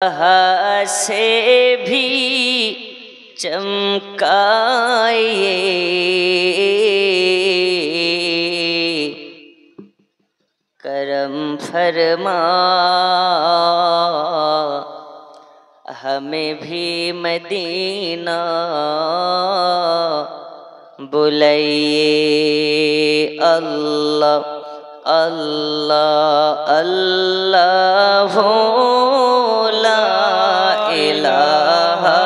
से भी चमकाए करम फरमा हमें भी मदीना बुलाइए। अल्लाह अल्लाह अल्लाह ला इलाहा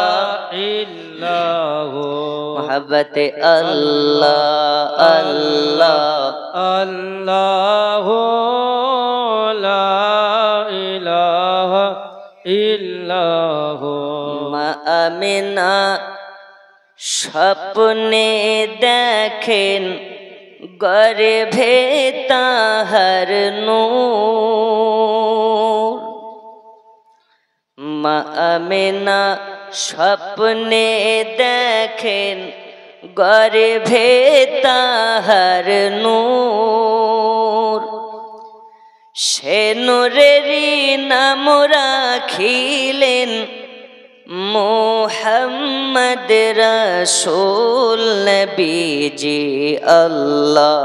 इल्लल्लाहु मोहब्बत अल्लाह अल्लाह अल्लाहु ला इलाहा इल्लल्लाहु। आमिना স্বপ্নে দেখেন গর্ভে তাহার নূর। মা আমিনা স্বপ্নে দেখেন গর্ভে তাহার নূর। সে নূরেরই নাম রাখিলেন মোহাম্মদ রসুল নবীজি। আল্লাহ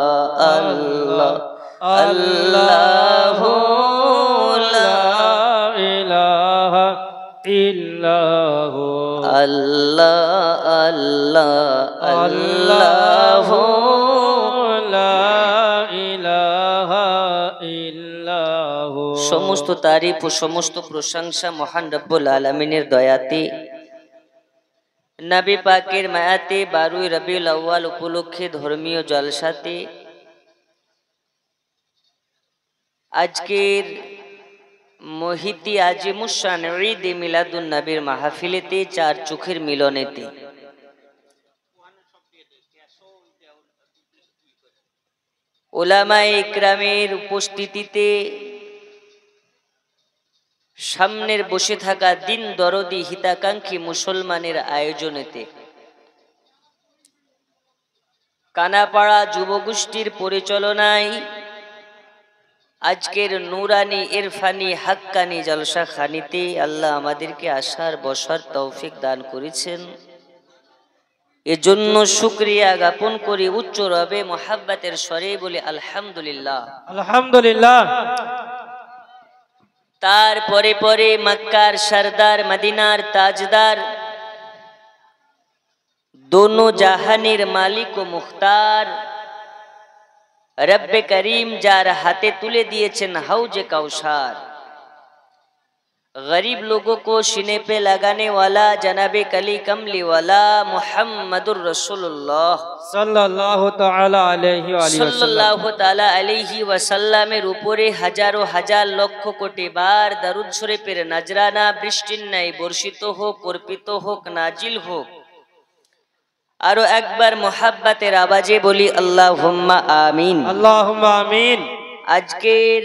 আল্লাহ আল্লাহু লা ইলাহা ইল্লাল্লাহু আল্লাহ আল্লাহ আল্লাহু লা ইলাহা ইল্লাল্লাহু। সমস্ত তারিফ ও সমস্ত প্রশংসা মহান রব্বুল আলামিনের দয়াতে, নবী পাকের মায়াতে 12 রবিউল আউয়াল উপলক্ষে ধর্মীয় জলসাতে আজকের মহিতি আজিমুশান ঈদ মিলাদুন নবীর মাহফিলেতে চার চোখের মিলনেতে উলামায়ে ইকরামের উপস্থিতিতে সামনের বসে থাকা দিন দরদি হিতাকাঙ্ক্ষী মুসলমানের আয়োজনেতে কানাপাড়া যুবগোষ্ঠীর পরিচালনায় আজকের নুরানি ইরফানি হাক্কানি জলসা খানিতে আল্লাহ আমাদেরকে আসার বসার তৌফিক দান করেছেন। এজন্য শুকরিয়া জ্ঞাপন করি উচ্চ রবে মোহাব্বতের স্বরে বলে আলহামদুলিল্লাহ আলহামদুলিল্লাহ। তারপরে পরে মক্কার সরদার মদিনার তাজদার दोनों জাহানের মালিক ও মুখতার রব্বে করিম যার হাতে তুলে দিয়েছেন হাউজে কাউসার, गरीब लोगों को सीने पे लगाने वाला जनाबे कली कमली वाला मुहम्मदुर रसूलुल्लाह सल्लल्लाहु ताला अलैहि वसल्लमेर উপরে হাজারো হাজার লক্ষ কোটি বার দরুদ শরীফের নজরানা বৃষ্টির ন্যায় বর্ষিত হোক, অর্পিত হোক, নাজিল হোক। আরো একবার মোহাব্বতের আওয়াজে বলি আল্লাহুম্মা আমিন আল্লাহুম্মা আমিন। আজকের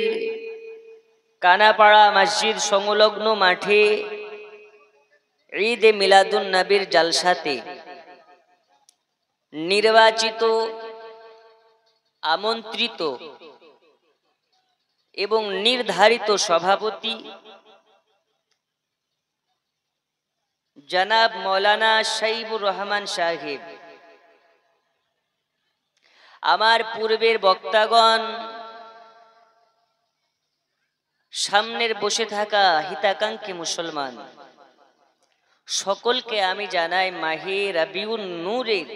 কানাপাড়া মসজিদ সংলগ্ন মাঠে ঈদে মিলাদুন নবীর জলসাতে নির্বাচিত, আমন্ত্রিত এবং নির্ধারিত সভাপতি জনাব মৌলানা শহীবুর রহমান সাহেব, আমার পূর্বের বক্তাগণ, সামনের বসে থাকা হিতাকাঙ্ক্ষী মুসলমান সকলকে আমি জানাই মাহে রবিউন নূরের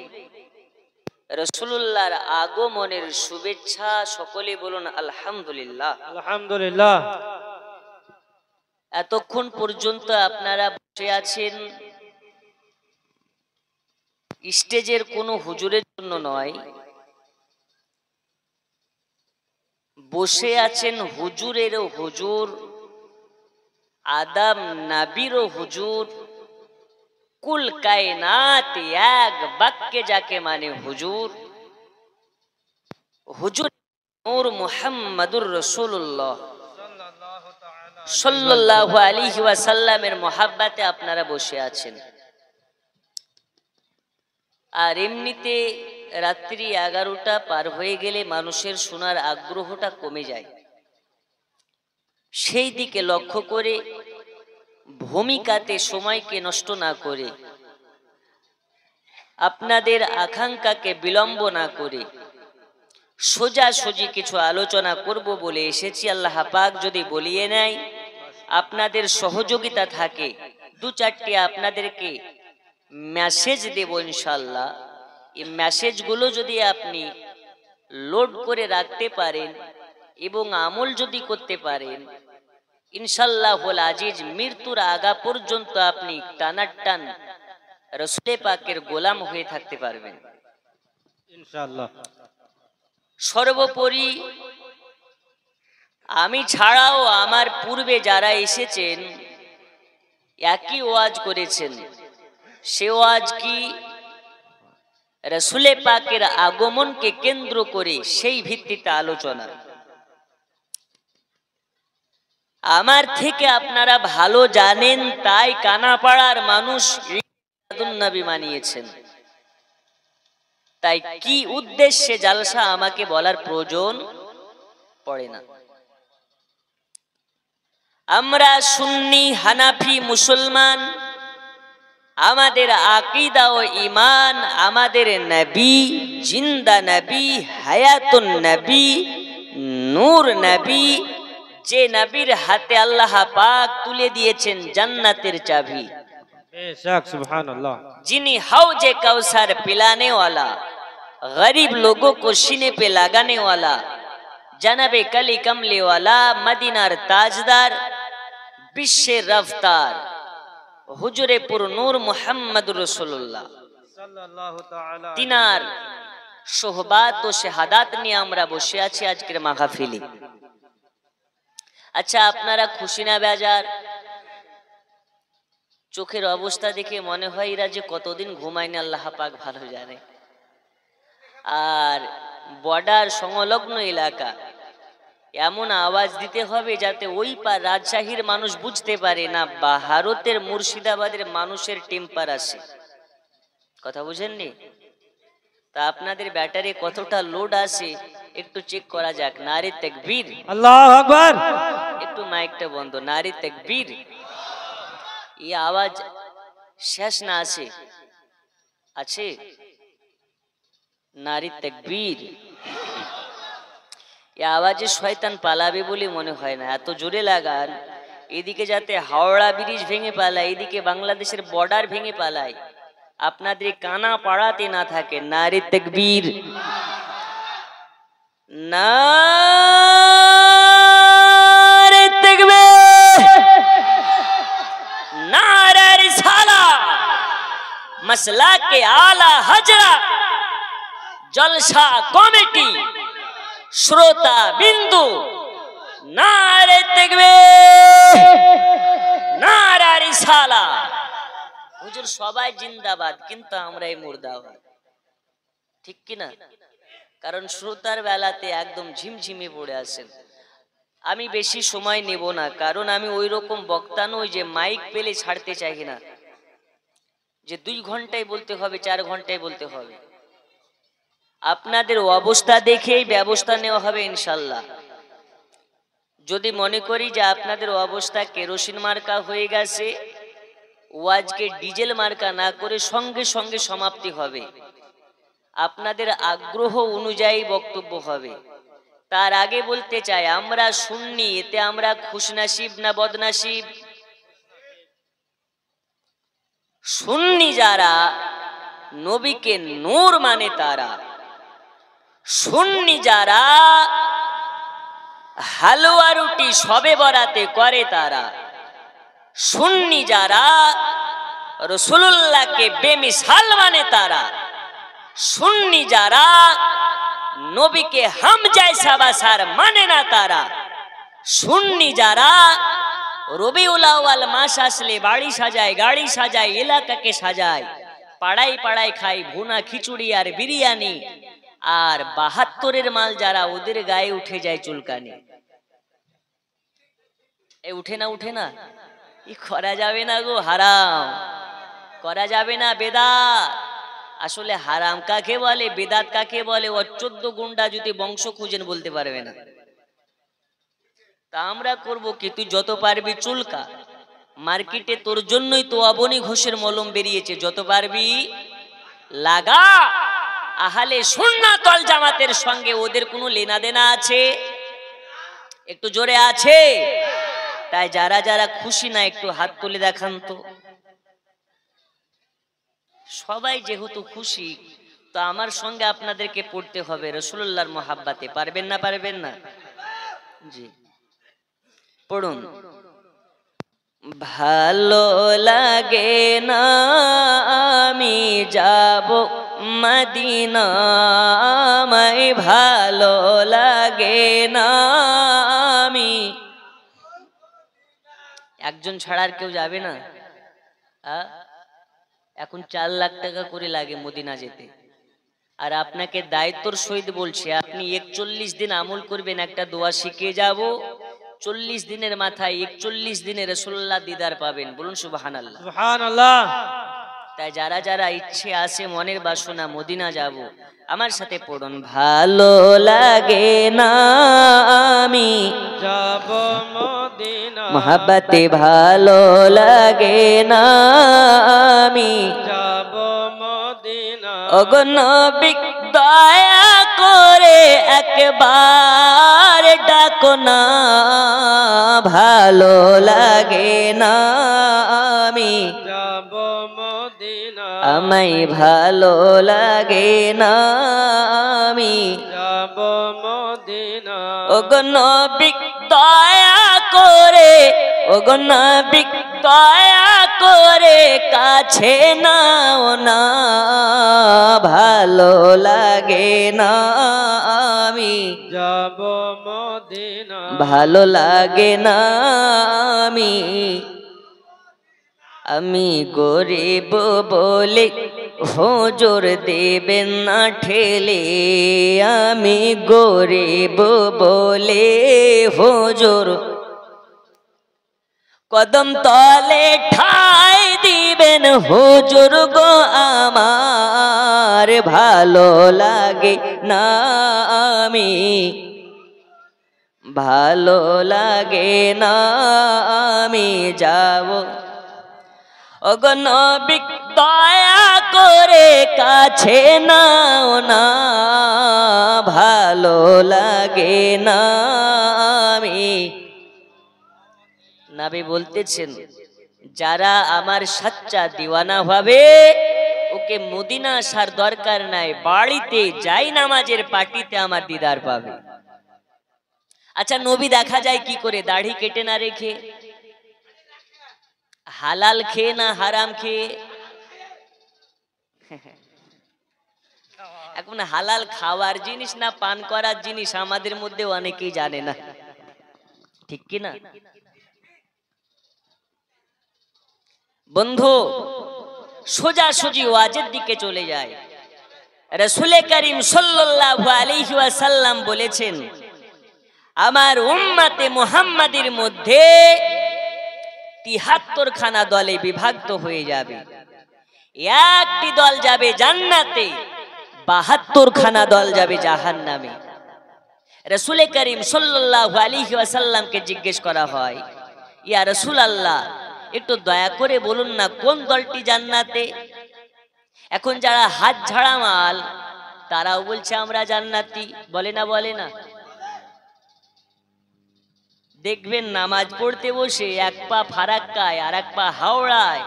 রাসূলুল্লাহর আগমনের শুভেচ্ছা। সকলে বলুন আলহামদুলিল্লাহ আলহামদুলিল্লাহ। এতক্ষণ পর্যন্ত আপনারা বসে আছেন স্টেজের কোনো হুজুরের জন্য নয়, বসে আছেন হুজুরেরও হুজুর, আদম নবীরও হুজুর, কুল কায়নাত এক বাক্যে যাকে মানে হুজুর, হুজুর নূর মুহাম্মদুর রাসূলুল্লাহ সাল্লাল্লাহু আলাইহি ওয়াসাল্লামের মহব্বতে আপনারা বসে আছেন। আর এমনিতে রাত্রি 11টা পার হয়ে গেলে মানুষের শোনার আগ্রহটা কমে যায়। সেই দিকে লক্ষ্য করে ভূমিকাতে সময়কে নষ্ট না করে, আপনাদের আকাঙ্ক্ষাকে বিলম্ব না করে সোজাসুজি কিছু আলোচনা করব বলে এসেছি। আল্লাহ পাক যদি বলিয়ে নেয়, আপনাদের সহযোগিতা থাকে, দু চারটি আপনাদেরকে মেসেজ দেব ইনশাল্লাহ। এই মেসেজগুলো যদি আপনি লোড করে রাখতে পারেন এবং আমল যদি করতে পারেন, ইনশাল্লাহুল আজিজ মৃত্যুর আগা পর্যন্ত আপনি টানাটান রাসূলে পাকের গোলাম হয়ে থাকতে পারবেন ইনশাআল্লাহ। সর্বোপরি আমি ছাড়াও আমার পূর্বে যারা এসেছেন একই ওয়াজ করেছেন। সে ওয়াজ কি? রাসূলে পাকের আগমনকে কেন্দ্র করে সেই ভিত্তিতে আলোচনা। আমার থেকে আপনারা ভালো জানেন, তাই কানাপাড়ার মানুষ নবী মানিয়েছেন। তাই কি উদ্দেশ্যে জালসা আমাকে বলার প্রয়োজন পড়ে না। আমরা সুন্নি হানাফি মুসলমান, আমাদের আকীদা ও ঈমান, আমাদের নবী জিন্দা নবী, হায়াতুন নবী, নূর নবী, যে নবীর হাতে আল্লাহ পাক তুলে দিয়েছেন জান্নাতের চাবি, बेशक सुभानअल्लाह, যিনি হাউজে কাউসার पिलाने वाला, गरीब लोगों को सीने पे लगाने वाला, जनाबे कली कमले वाला, मदीनार ताजदार, বিশ্বের রফতার হুজুরে পুর নূর মুহাম্মদুর রাসূলুল্লাহ सल्लल्लाहु ताला তিনার সোহবাত ও শাহাদাত নিয়ে আমরা বসে আছি আজকের মাহফিলে। আচ্ছা, আপনারা খুশি না বেজার? চোখের অবস্থা দেখে মনে হয় এরা যে কতদিন ঘুমায়নি আল্লাহ পাক ভালো জানে। আর বর্ডার সংলগ্ন এলাকা, এমন আওয়াজ দিতে হবে যাতে ওই পার রাজশাহীর মানুষ বুঝতে পারে না ভারতের মুর্শিদাবাদের মানুষের টেম্পার আসে। কথা বুঝেননি? তা আপনাদের ব্যাটারি কতটা লোড আসে একটু চেক করা যাক। নারে তাকবীর, अल्लाहु अकबर। একটু মাইকটা বন্ধ। নারে তাকবীর। এই আওয়াজ শেষ না আসে? আছে? নারে তাকবীর। এই আওয়াজে শয়তান পালাবে বলে মনে হয় না, এত জোরে লাগান এদিকে যাতে হাওড়া ব্রিজ ভেঙে পালায়, এদিকে বাংলাদেশের বর্ডার ভেঙে পালায়, আপনাদের কানা পাড়াতে না থাকে। নারে তাকবীর, নারে তাকবীর, নারে রিসালাত, মাসলাকে আলা হজরা জলসা কমিটি, শ্রোতা বিন্দু, নারে তাকবীর, নারে রিসালাত। হুজুর সবাই জিন্দাবাদ, কিন্তু আমরাই মুর্দাবাদ, ঠিক কি না? কারণ শ্রোতার বেলাতে একদম ঝিমঝিমে পড়ে আসেন। আমি বেশি সময় নেব না, কারণ আমি ওই রকম বক্তা নই যে মাইক পেলে ছাড়তে চাই না, যে 2 ঘন্টায় বলতে হবে, 4 ঘন্টায় বলতে হবে। আপনাদের অবস্থা দেখেই ব্যবস্থা নেওয়া হবে ইনশাল্লাহ। যদি মনে করি যে আপনাদের অবস্থা কেরোসিন মার্কা হয়ে গেছে, ওয়াজকে ডিজেল মার্কা না করে সঙ্গে সঙ্গে সমাপ্তি হবে। আপনাদের আগ্রহ অনুযায়ী বক্তব্য হবে। তার আগে বলতে চাই, আমরা সুন্নি, এতে আমরা খুশনসিব না বদনসিব? সুন্নি যারা নবীকে নূর মানে তারা, সুন্নি যারা হালুয়া রুটি সবে বরাতে করে তারা, সুন্নি যারা রাসূলুল্লাহকে বেমিসাল মানে তারা, সুন্নি যারা নবীকে হাম জায়সা বাসার মানে না তারা, সুন্নি যারা রবিউল আউয়াল মাস আসলে বাড়ি সাজায়, গাড়ি সাজায়, এলাকাকে সাজায়, পাড়ায় পাড়ায় খায় ভুনা খিচুড়ি আর বিরিয়ানি, আর 72-এর মাল যারা, ওদের গায়ে উঠে যায় চুলকানি। এ উঠে না, উঠে না? ই করা যাবে না গো, হারাম করা যাবে না, বেদাত। আসলে হারাম কাকে বলে, বেদাত কাকে বলে, ও 14 গুন্ডা যদি বংশ খুঁজেন বলতে পারবে না। তা আমরা করব কি? তুই যত পারবি চুলকা, মার্কেটে তোর জন্যই তো অবনী ঘোষের মলম বেরিয়েছে, যত পারবি লাগা। আহলে সুন্নাত ওয়াল জামাতের সঙ্গে ওদের কোনো লেনা দেনা আছে? একটু জোরে আছে? তাই যারা যারা খুশি না একটু হাত তুলে দেখান তো। সবাই যেহেতু খুশি, তো আমার সঙ্গে আপনাদেরকে পড়তে হবে রাসূলুল্লাহর মহাব্বতে। পারবেন না? পারবেন না? জি পড়ুন। ভালো লাগে না আমি যাব মদিনা, আমায় ভালো লাগে না আমি। একজন ছাড়া আর কেউ যাবে না? এখন 4 লাখ টাকা করে লাগে মদিনা যেতে। আর আপনাকে দায়িত্বর সহিত বলছি, আপনি 41 দিন আমল করবেন, একটা দোয়া শিখে যাব, 40 দিনের মাথায় 41 দিনে রাসূলুল্লাহ দিদার পাবেন। বলুন সুবহানাল্লাহ। সুবহানাল্লাহ। তাই যারা যারা ইচ্ছে আছে মনের বাসনা মদিনা যাব, আমার সাথে পড়ুন। ভালো লাগে না আমি যাব মদিনা, মহাব্বতে ভালো লাগে না আমি যাব মদিনা। ওগো নবী দয়া করে একবার ডাকো না, ভালো লাগে না আমি যাব মদিনা, আমায় ভালো লাগে না আমি যাব মদিনা। ওগো নবী দয়া করে, ওগো নবী দয়া করে কাছে নাও না, ভালো লাগে না আমি যাব মদিনা, ভালো লাগে না আমি। আমি গরিব বলে হুজুর দেবেন না ঠেলে, আমি গরিব বলে হুজুর কদম তলে ঠাই দিবেন হুজুর গো আমার, ভালো লাগে না আমি ভালো লাগে না আমি যাব। ওগো নবী দয়া করে কাছে নাও না, ভালো লাগে না আমি। নবী বলতেছেন, যারা আমার সচ্চা দিওয়ানা হবে ওকে মদিনা আসার দরকার নাই, বাড়িতে যাই নামাজের পাটিতে আমার দিদার পাবে। আচ্ছা নবী দেখা যায় কি করে? দাড়ি কেটে না রেখে, হালাল খেয়ে না হারাম খেয়ে? এখন হালাল খাওয়ার জিনিস না পান করার জিনিস আমাদের মধ্যে অনেকেই জানে না, ঠিক কি না বন্ধু? সোজাসুজি ওয়াজের দিকে চলে যায়। রাসূল করিম সাল্লাল্লাহু আলাইহি ওয়াসাল্লাম বলেছেন, আমার উম্মতে মুহাম্মাদের মধ্যে ৭৩ খানা দলে বিভক্ত হয়ে যাবে। একটি দল যাবে জান্নাতে, ৭২ খানা দল যাবে জাহান্নামে। রাসূল করিম সাল্লাল্লাহু আলাইহি ওয়াসাল্লামকে জিজ্ঞেস করা হয়, ইয়া রাসূলুল্লাহ একটু দয়া করে বলুন না কোন দলটি জান্নাতে? এখন যারা হাত ঝাড়া মাল তারাও বলছে আমরা জান্নাতি, বলে না? বলে না? দেখবেন নামাজ পড়তে বসে এক পা ফারাক্কায় আর এক পা হাওড়ায়,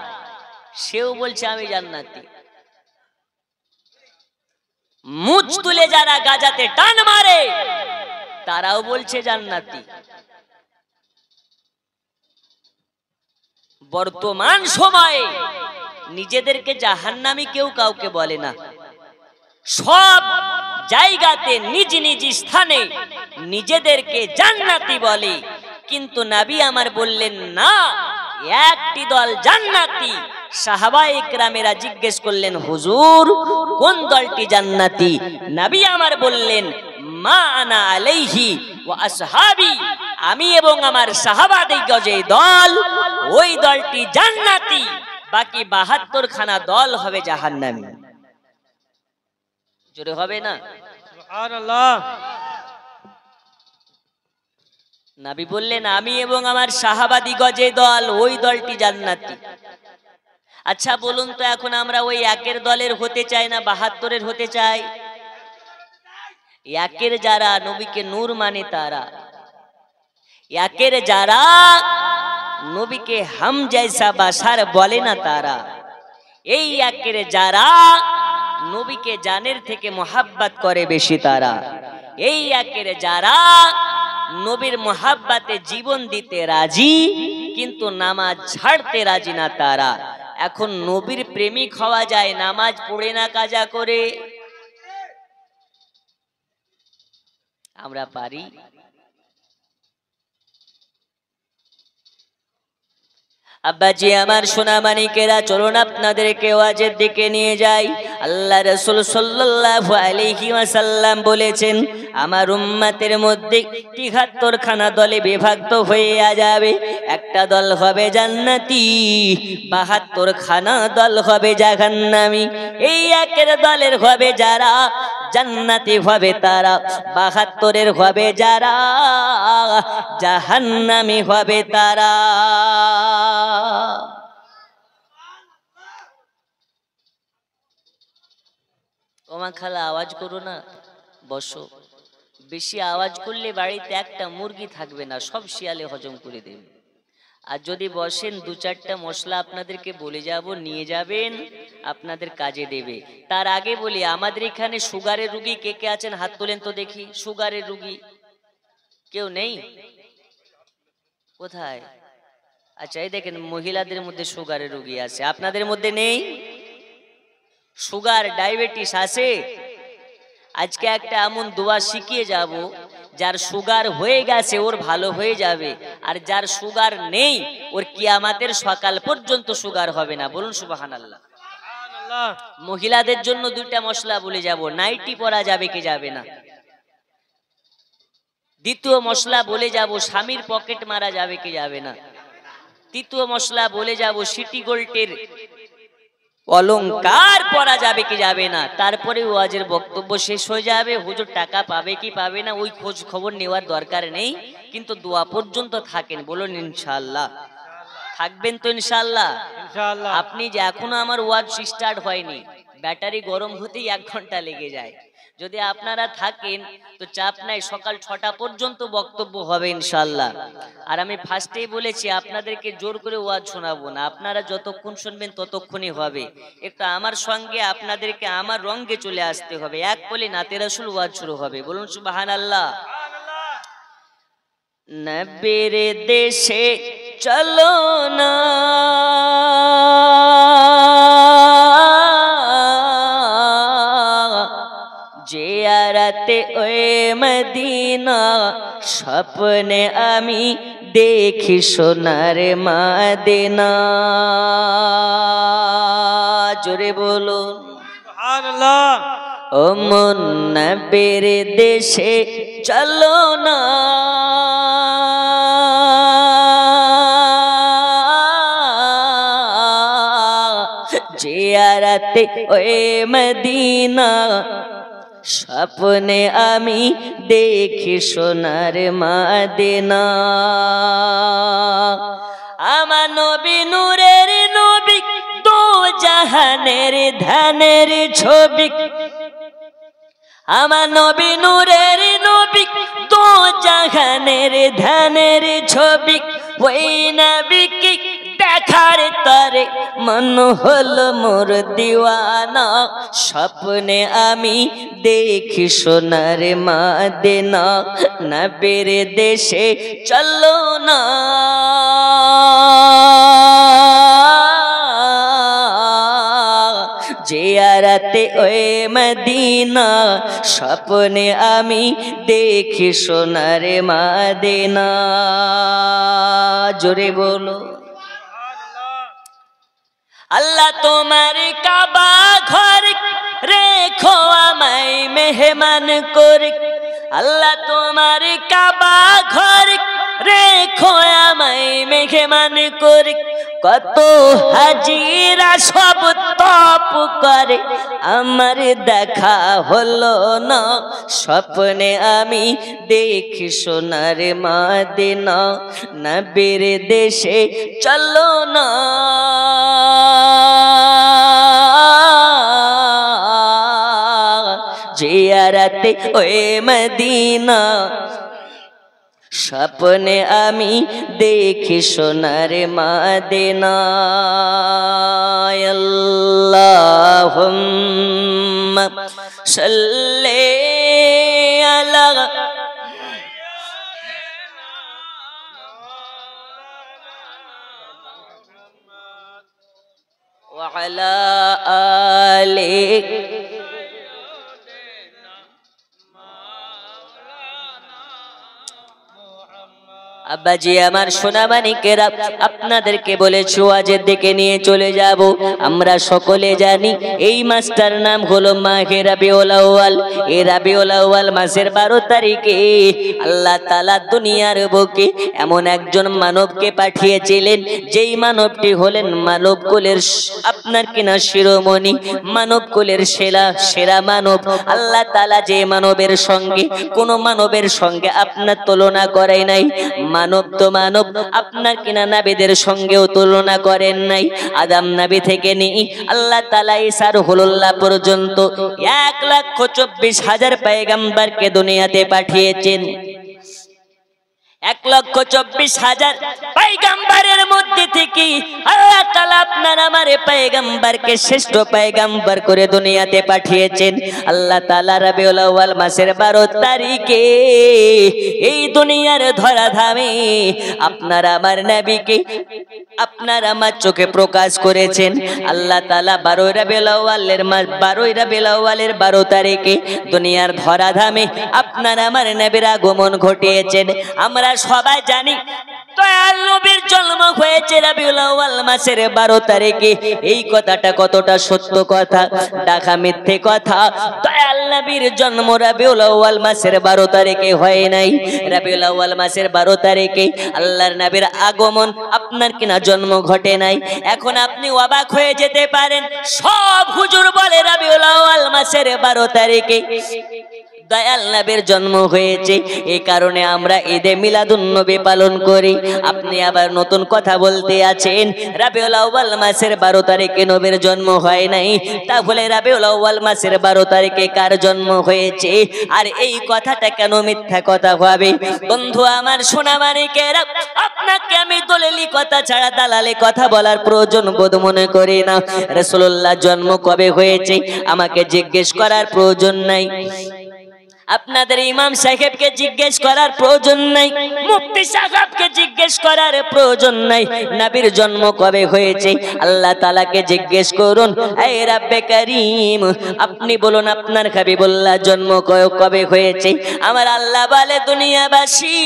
সেও বলছে আমি জান্নাতি। মুখ তুলে যারা গাজাতে টান মারে তারাও বলছে জান্নাতি। বর্তমান সময়ে নিজেদেরকে জাহান্নামী কেউ কাউকে বলে না, সব জায়গাতে নিজ নিজ স্থানে নিজেদেরকে জান্নাতি বলে। কিন্তু নবী আমার বললেন না, একটি দল জান্নাতি। সাহাবায়ে ইকরামেরা জিজ্ঞেস করলেন, হুজুর কোন দলটি জান্নাতি? নবী আমার বললেন, মা আনা আলাইহি ওয়া আসহাবি, আমি এবং আমার সাহাবাদিগণ যে দল, ওই দলটি জান্নাতি, বাকি ৭২ খানা দল হবে জাহান্নামী। জোরে হবে না? সুবহানাল্লাহ। নবী বললেন আমি এবং আমার সাহাবাদিগ যে দল, ওই দলটি জান্নাতি। আচ্ছা বলুন তো, এখন আমরা ওই একের দলের হতে চাই না 72-এর হতে চাই? একের যারা নবীকে নূর মানে তারা, একের যারা নবীকে হাম জৈসা বাশার বলে না তারা, এই একের যারা নবীকে জানের থেকে মোহাব্বত করে বেশি তারা, এই একের যারা নবীর মোহাব্বতে জীবন দিতে রাজি কিন্তু নামাজ ছাড়তে রাজি না তারা। এখন নবীর প্রেমিক হওয়া যায় নামাজ পড়ে না কাজা করে? আমরা পারি? আব্বাজি আমার সোনা মানিকেরা, চলুন আপনাদেরকে ওয়াজের দিকে নিয়ে যাই। আল্লাহ রাসূল সাল্লাল্লাহু আলাইহি ওয়াসাল্লাম বলেছেন আমার উম্মতের মধ্যে ৭৩ খানা দলে বিভক্ত হয়ে যাবে। একটা দল হবে জান্নাতি, ৭২ খানা দল হবে জাহান্নামী। এই একের দলের হবে যারা জান্নাতি হবে তারা, ৭২-এর হবে যারা জাহান্নামী হবে তারা। ওমা খালা আওয়াজ করো না, বসো। বেশি আওয়াজ করলে বাড়িতে একটা মুরগি থাকবে না, সব শিয়ালে হজম করে দেবে। আর যদি বসেন ২-৪টা মশলা আপনাদেরকে বলে যাব, নিয়ে যাবেন, আপনাদের কাজে দেবে। তার আগে বলি, আমাদের এখানে সুগারের রুগী কে কে আছেন হাত তোলেন তো দেখি। সুগারের রুগী কেউ নেই? কোথায়? আচ্ছা এই দেখেন, মহিলাদের মধ্যে সুগারের রুগী আছে, আপনাদের মধ্যে নেই? সুগার ডায়াবেটিস আছে? আজকে একটা এমন দোয়া শিখিয়ে যাব, যার সুগার হয়ে গেছে ওর ভালো হয়ে যাবে, আর যার সুগার নেই ওর কিয়ামতের সকাল পর্যন্ত সুগার হবে না। বলুন সুবহানাল্লাহ। মহিলাদের জন্য 2টা মশলা বলে যাব, নাইটি পরা যাবে কি যাবে না। দ্বিতীয় মশলা বলে যাব, স্বামীর পকেট মারা যাবে কি যাবে না। তৃতীয় মশলা বলে যাব, সিটি গোল্ডের অলংকার পরা যাবে কি যাবে না। তারপরে ওয়াজের বক্তব্য শেষ হয়ে যাবে। হুজুর টাকা পাবে কি পাবে না ওই খোঁজ খবর নেওয়ার দরকার নেই, কিন্তু দোয়া পর্যন্ত থাকেন। বলুন ইনশাআল্লাহ। থাকবেন তো ইনশাআল্লাহ? ইনশাআল্লাহ। আপনি যে এখনো আমার ওয়াজ স্টার্ট হয়নি, ব্যাটারি গরম হতেই 1 ঘন্টা লেগে যায়। যদি আপনারা থাকেন তো চাপ নাই, সকাল 6টা পর্যন্ত বক্তব্য হবে ইনশাআল্লাহ। আর আমি ফার্স্টেই বলেছি আপনাদেরকে জোর করে ওয়াজ শোনাবো না, আপনারা যতক্ষণ শুনবেন ততক্ষণই হবে। একটু আমার সঙ্গে আপনাদেরকে আমার রঙে চলে আসতে হবে। এক বলে নাতে রাসূল ওয়াজ শুরু হবে। বলুন সুবহানাল্লাহ। নবীর দেশে চলো না, জিয়ারতে ওই মদিনা, স্বপ্নে আমি দেখি সোনার মদিনা। জোরে বলুন সুবহানাল্লাহ। ও মন নবীর দেশে চলো না, জিয়ারতে ওই মদিনা, স্বপ্নে আমি দেখি সোনার মদিনা। আমার নবী নূরের নবী, দো জাহানের ধানের ছবি। আমার নবী নূরের নবী, দো জাহানের ধানের ছবি। ওই নবীকে দেখার তরে মন হলো মোর দিওয়ানা, স্বপ্নে আমি দেখি সোনার মদিনা। নবীর দেশে চলো না, জিয়ারতে ওই মদিনা, স্বপ্নে আমি দেখি সোনার মদিনা। জোরে বলো আল্লাহ তোমার কাবা ঘর রেখো আমায় মেহমান করে। আল্লাহ তোমার কাবা ঘর রেখো আমায় মেহমান করে। কত হাজিরা সব তপ করে, আমার দেখা হলো না। স্বপ্নে আমি দেখি সোনার মদিনা, নবীর দেশে চলো না। জিয়ারতে ওই মদিনা, স্বপ্নে আমি দেখি সোনার মদিনা। আল্লাহুম্মা সাল্লি আলা ওয়া আলা আলি। আব্বাজি আমার সোনামানিকেরা, আপনাদেরকে বলেছি ওয়াজের দিকে নিয়ে চলে যাব। আমরা সকলে জানি এই মাসটার নাম হলো মাহে রাবিউল আউয়াল। এই রাবিউল আউয়াল মাসের 12 তারিখে আল্লাহ তাআলা দুনিয়ার বুকে এমন একজন মানবকে পাঠিয়েছিলেন, যেই মানবটি হলেন মানবকুলের আপনার কিনা শিরোমণি, মানবকুলের সেরা মানব। আল্লাহ তাআলা যে মানবের সঙ্গে কোন মানবের সঙ্গে আপনার তুলনা করাই নাই। মানব তো মানব, আপনার কিনা নবীদের সঙ্গেও তুলনা করেন নাই। আদম নবী থেকে নিয়ে আল্লাহ তাআলা ঈসা রুহুল্লাহ পর্যন্ত 1,24,000 পয়গম্বরকে দুনিয়াতে পাঠিয়েছেন। 1,24,000 পয়গম্বরের মধ্যে থেকে আল্লাহ তাআলা আপনার আমার পয়গম্বরকে শ্রেষ্ঠ পয়গম্বর করে দুনিয়াতে পাঠিয়েছেন। আল্লাহ তাআলা রাবিউল আউয়াল মাসের 12 তারিখে এই দুনিয়ার ধরাধামে আপনার আমার নবীকে আপনার আমার চোখে প্রকাশ করেছেন। আল্লাহ তাআলা 12 রাবিউল আউয়ালের মাস 12 রাবিউল আউয়ালের 12 তারিখে দুনিয়ার ধরাধামে আপনার আমার নবীর আগমন ঘটিয়েছেন। আমরা সবাই জানি দয়াল নবীর জন্ম হয়েছে রাবিউল আউয়াল মাসের 12 তারিখে। এই কথাটা কতটা সত্য কথা, ঢাকা মিথ্যে কথা। দয়াল নবীর জন্ম রাবিউল আউয়াল মাসের 12 তারিখে হয় নাই। রাবিউল আউয়াল মাসের 12 তারিখে আল্লাহর নবীর আগমন, আপনার কিনা জন্ম ঘটে নাই। এখন আপনি অবাক হয়ে যেতে পারেন, সব হুজুর বলে রাবিউল আউয়াল মাসের 12 তারিখে দয়াল নবীর জন্ম হয়েছে, এই কারণে আমরা ঈদে মিলাদুন নবী পালন করি। আপনি আবার নতুন কথা বলতে আছেন রাবিউল আউয়াল মাসের 12 তারিখে নবীর জন্ম হয় নাই। তাহলে রাবিউল আউয়াল মাসের 12 তারিখে কার জন্ম হয়েছে? আর এই কথাটা কেন মিথ্যা কথা হবে? বন্ধু আমার সোনামানিকেরা, আপনাকে আমি দলিলি কথা ছাড়া দালালি কথা বলার প্রয়োজন বোধ মনে করি না। রাসূলুল্লাহ জন্ম কবে হয়েছে আমাকে জিজ্ঞেস করার প্রয়োজন নাই, আপনাদের ইমাম সাহেবকে জিজ্ঞেস করার প্রয়োজন নাই, মুফতি সাহেবকে জিজ্ঞেস করার প্রয়োজন নাই। নবীর জন্ম কবে হয়েছে আল্লাহ তাআলাকে জিজ্ঞেস করুন। এই রব্বে করিম, আপনি বলুন আপনার হাবিবুল্লাহ জন্ম কবে হয়েছে? আমার আল্লাহ বলে দুনিয়াবাসী,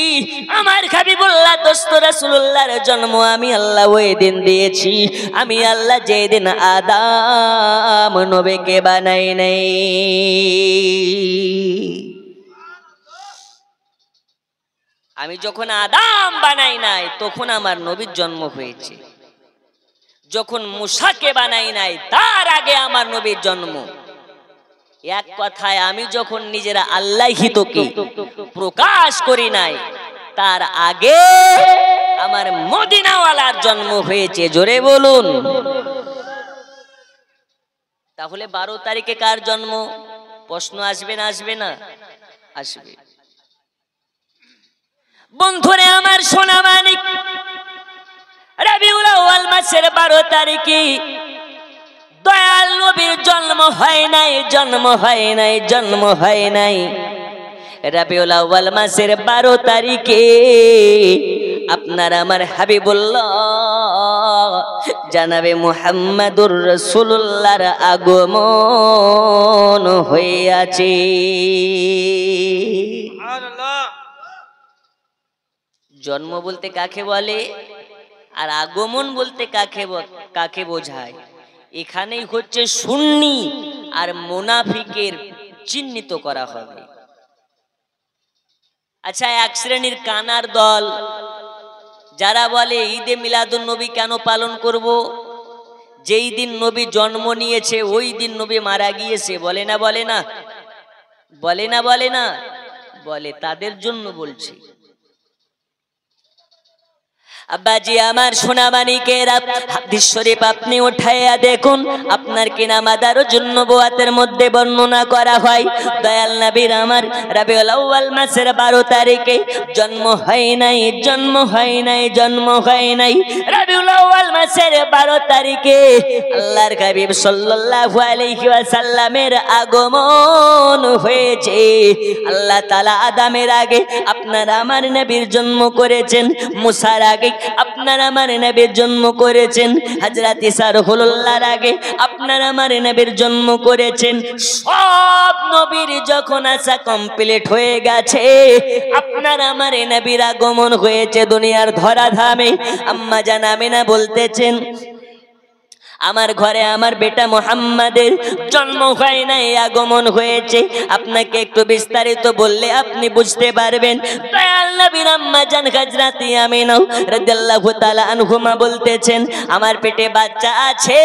আমার হাবিবুল্লাহ দোস্ত রাসূলুল্লাহর জন্ম আমি আল্লাহ ওই দিন দিয়েছি, আমি আল্লাহ যেদিন আদম নবীকে বানাই নাই। আমি যখন আদম বানাই নাই তখন আমার নবীর জন্ম হয়েছে। যখন মুসাকে বানাই নাই তার আগে আমার নবীর জন্ম। এক কথায় আমি যখন নিজেরা আল্লাহিতকে প্রকাশ করি নাই তার আগে আমার মদিনাওয়ালার জন্ম হয়েছে। জোরে বলুন। তাহলে 12 তারিখে কার জন্ম? প্রশ্ন আসবে না আসবে না? আসবে। বন্ধুরে আমার সোনামানিক, রাবিউল আউয়াল মাসের 12 তারিখে দয়াল নবীর জন্ম হয় নাই, জন্ম হয় নাই, জন্ম হয় নাই। রাবিউল আউয়াল মাসের 12 তারিখে আপনার আমার হাবিবুল্লাহ জানাবে মুহাম্মাদুর রাসূলুল্লাহর আগমন হয়েছে। জন্ম বলতে কাকে বলে আর আগমন বলতে কাকে বোঝায়? এখানেই হচ্ছে সুন্নি আর মুনাফিকের চিহ্নিত করা হবে। আচ্ছা, এক শ্রেণীর কানার দল যারা বলে ঈদে মিলাদুন নবী কেন পালন করব, যেই দিন নবী জন্ম নিয়েছে ওই দিন নবী মারা গিয়েছে, বলে না বলে না বলে না বলে না বলে, তাদের জন্য বলছি। আব্বাজি আমার সোনামানিকেরা, হাদিস শরীফ আপনি উঠাইয়া দেখুন, আপনার কিনা মাদারও জন্য বোয়াতের মধ্যে বর্ণনা করা হয়, দয়াল নবীর আমার রবিউল আউয়াল মাসের 12 তারিখে জন্ম হয় নাই, জন্ম হয় নাই, জন্ম হয় নাই। রবিউল আউয়াল মাসের 12 তারিখে আল্লাহর হাবিব সাল্লাল্লাহু আলাইহি ওয়াসাল্লামের আগমন হয়েছে। আল্লাহ তাআলা আদমের আগে আপনার আমার নবীর জন্ম করেছেন, মুসার আগে আপনার আমার নবীর জন্ম করেছেন, হযরত ঈসা রুহুল্লাহর আগে আপনার আমার নবীর জন্ম করেছেন। সব নবীর যখন আসা কমপ্লিট হয়ে গেছে, আপনার আমার নবীর আগমন হয়েছে দুনিয়ার ধরাধামে। আম্মা জান আমিনা বলতেছেন, আমার ঘরে আমার বেটা মুহাম্মাদের জন্ম হয় নাই, আগমন হয়েছে। আপনাকে একটু বিস্তারিত বললে আপনি বুঝতে পারবেন। দয়াল নবীর আম্মা জান হযরত আমিনা রাদিয়াল্লাহু তাআলা আনহুমা বলতেছেন, আমার পেটে বাচ্চা আছে,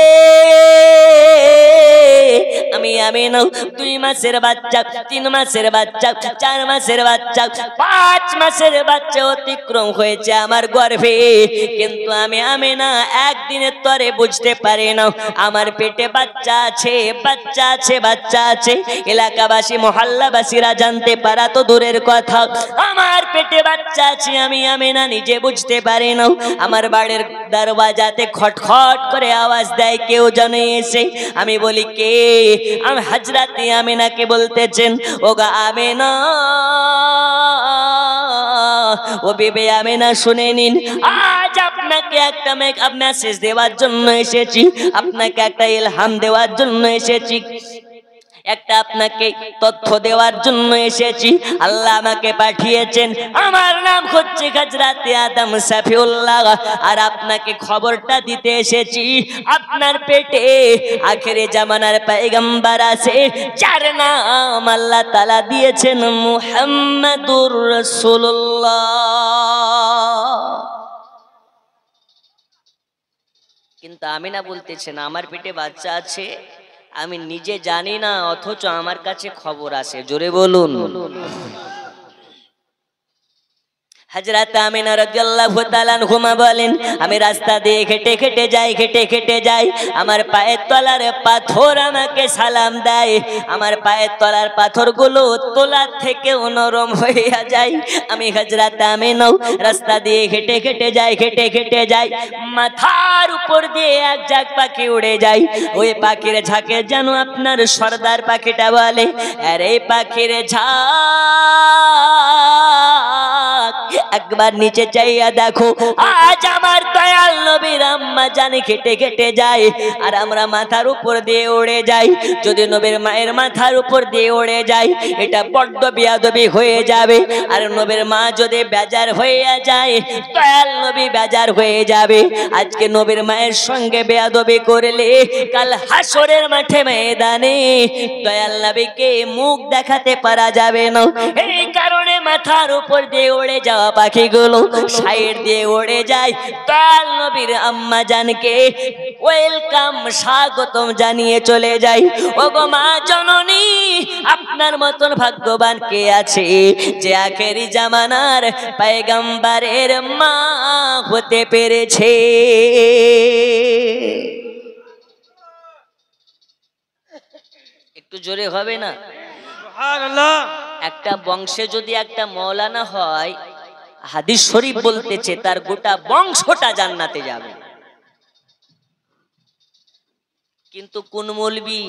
আমি আমিনা 2 মাসের বাচ্চা, 3 মাসের বাচ্চা, 4 মাসের বাচ্চা, 5 মাসের বাচ্চা অতিক্রম হয়েছে আমার গর্ভে, কিন্তু আমি আমিনা একদিনের তরে বুঝতে পারি না আমার পেটে বাচ্চা আছে, বাচ্চা আছে, বাচ্চা আছে। এলাকাবাসী মহল্লাবাসীরা জানতে পারা তো দূরের কথা, আমার পেটে বাচ্চা আছে আমি আমিনা নিজে বুঝতে পারি না। আমার বাড়ির দরওয়াজাতে খটখট করে আওয়াজ দেয় কেউ যেন এসে। আমি বলি কে? আমি হযরত আমিনাকে বলতেছেন, ওগো আমিনা, ও বিবি আমিনা শুনে নিন, আজ আপনাকে একটা মেসেজ দেওয়ার জন্য এসেছি, আপনাকে একটা ইলহাম দেওয়ার জন্য এসেছি, একটা আপনাকে তথ্য দেওয়ার জন্য এসেছি। আল্লাহ আমাকে পাঠিয়েছেন, আমার নাম হচ্ছে হযরত আদম সফিউল্লাহ, আর আপনাকে খবরটা দিতে এসেছি, আপনার পেটে আখেরে জামানার পয়গম্বর আছে, যার নাম আল্লাহ তাআলা দিয়েছেন মুহাম্মাদুর রাসূলুল্লাহ। কিন্তু আমিনা বলতেছেন, আমার পেটে বাচ্চা আছে আমি নিজে জানি না, অথচ আমার কাছে খবর আসে। জোরে বলুন। হযরত আমিনা রাদিয়াল্লাহু তাআলা আনহুমা বলেন, আমি রাস্তা দিয়ে হেঁটে হেঁটে যাই, হেঁটে হেঁটে যাই, আমার পায়ের তলার পাথর আমাকে সালাম দেয়, আমার পায়ের তলার পাথরগুলো তোলার থেকেও নরম হইয়া যায়। আমি হযরত আমিনা রাস্তা দিয়ে হেঁটে হেঁটে যাই, হেঁটে হেঁটে যাই, মাথার উপর দিয়ে এক ঝাঁক পাখি উড়ে যায়। ওই পাখির ঝাঁকে যেন আপনার সর্দার পাখিটা বলে, আরে পাখির ঝাঁক একবার নিচে চাইয়া দেখো, আজ আমার দয়াল নবীর আম্মা জানে হেঁটে হেঁটে যায়, আর আমরা মাথার উপর দিয়ে উড়ে যাই। যদি নবীর মায়ের মাথার উপর দিয়ে উড়ে যায়, এটা বড্ড বেয়াদবি হয়ে যাবে, আর নবীর মা যদি বেজার হয়ে যায়, দয়াল নবী বেজার হয়ে যাবে। আজকে নবীর মায়ের সঙ্গে বেয়াদবি করলে কাল হাসরের মাঠে ময়দানে দয়াল নবীকে মুখ দেখাতে পারা যাবে না। এই কারণে মাথার উপর দিয়ে উড়ে যাওয়া পাখিগুলো সাইড দিয়ে উড়ে যায়, দয়াল নবীর আম্মা জানকে ওয়েলকাম, স্বাগতম জানিয়ে চলে যায়। ওগো মা জননী, আপনার মতন ভাগ্যবান কে আছে যে আখেরি জামানার পয়গম্বরের মা হতে পেরেছে? একটু জোরে হবে না? সুবহানাল্লাহ। একটা বংশে যদি একটা মৌলানা হয়, হাদিস শরীফ বলতেছে তার গোটা বংশটা জান্নাতে যাবে। কিন্তু কোন মৌলবি?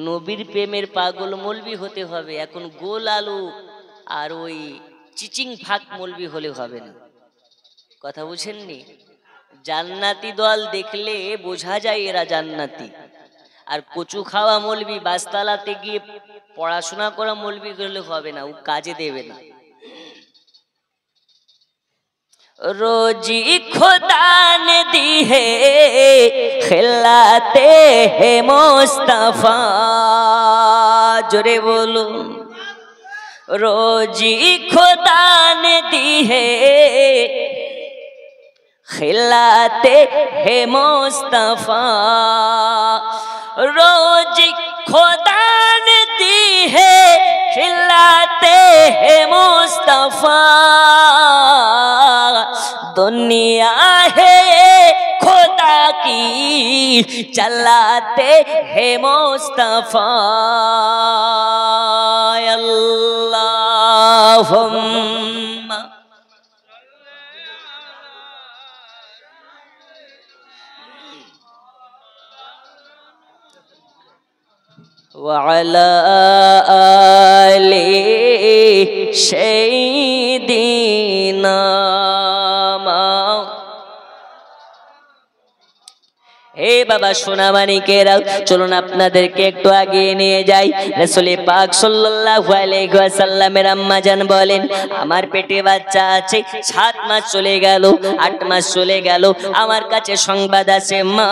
নবীর প্রেমের পাগল মৌলবি হতে হবে। এখন গোল আলু আর ওই চিচিং ফাক মৌলবি হলে হবে না। কথা বুঝেননি? জান্নাতি দল দেখলে বোঝা যায় এরা জান্নাতি, আর কচু খাওয়া মৌলবি বাসতালাতে গিয়ে পড়াশোনা করা মৌলবি করলে হবে না, ও কাজে দেবে না। रोजी खुदा ने दी है खिलाते हैं मुस्तफा, जोरे बोलो। रोजी खुदा ने दी है खिलाते हैं मुस्तफा, रोज खुदा ने दी है खिलाते हैं मुस्तफा, दुनिया है खुदा की चलाते हैं मुस्तफा। अल्लाहुम्मा वअला आले सय्यिदिना। हे बाबा সোনামানিকেরা, চলুন আপনাদেরকে একটু আগিয়ে নিয়ে যাই। রাসূল পাক সাল্লাল্লাহু আলাইহি ওয়াসাল্লামের আম্মা জান বলেন, আমার পেটে বাচ্চা আছে, 7 মাস চলে গেল, 8 মাস চলে গেল, আমার কাছে সংবাদ আছে মা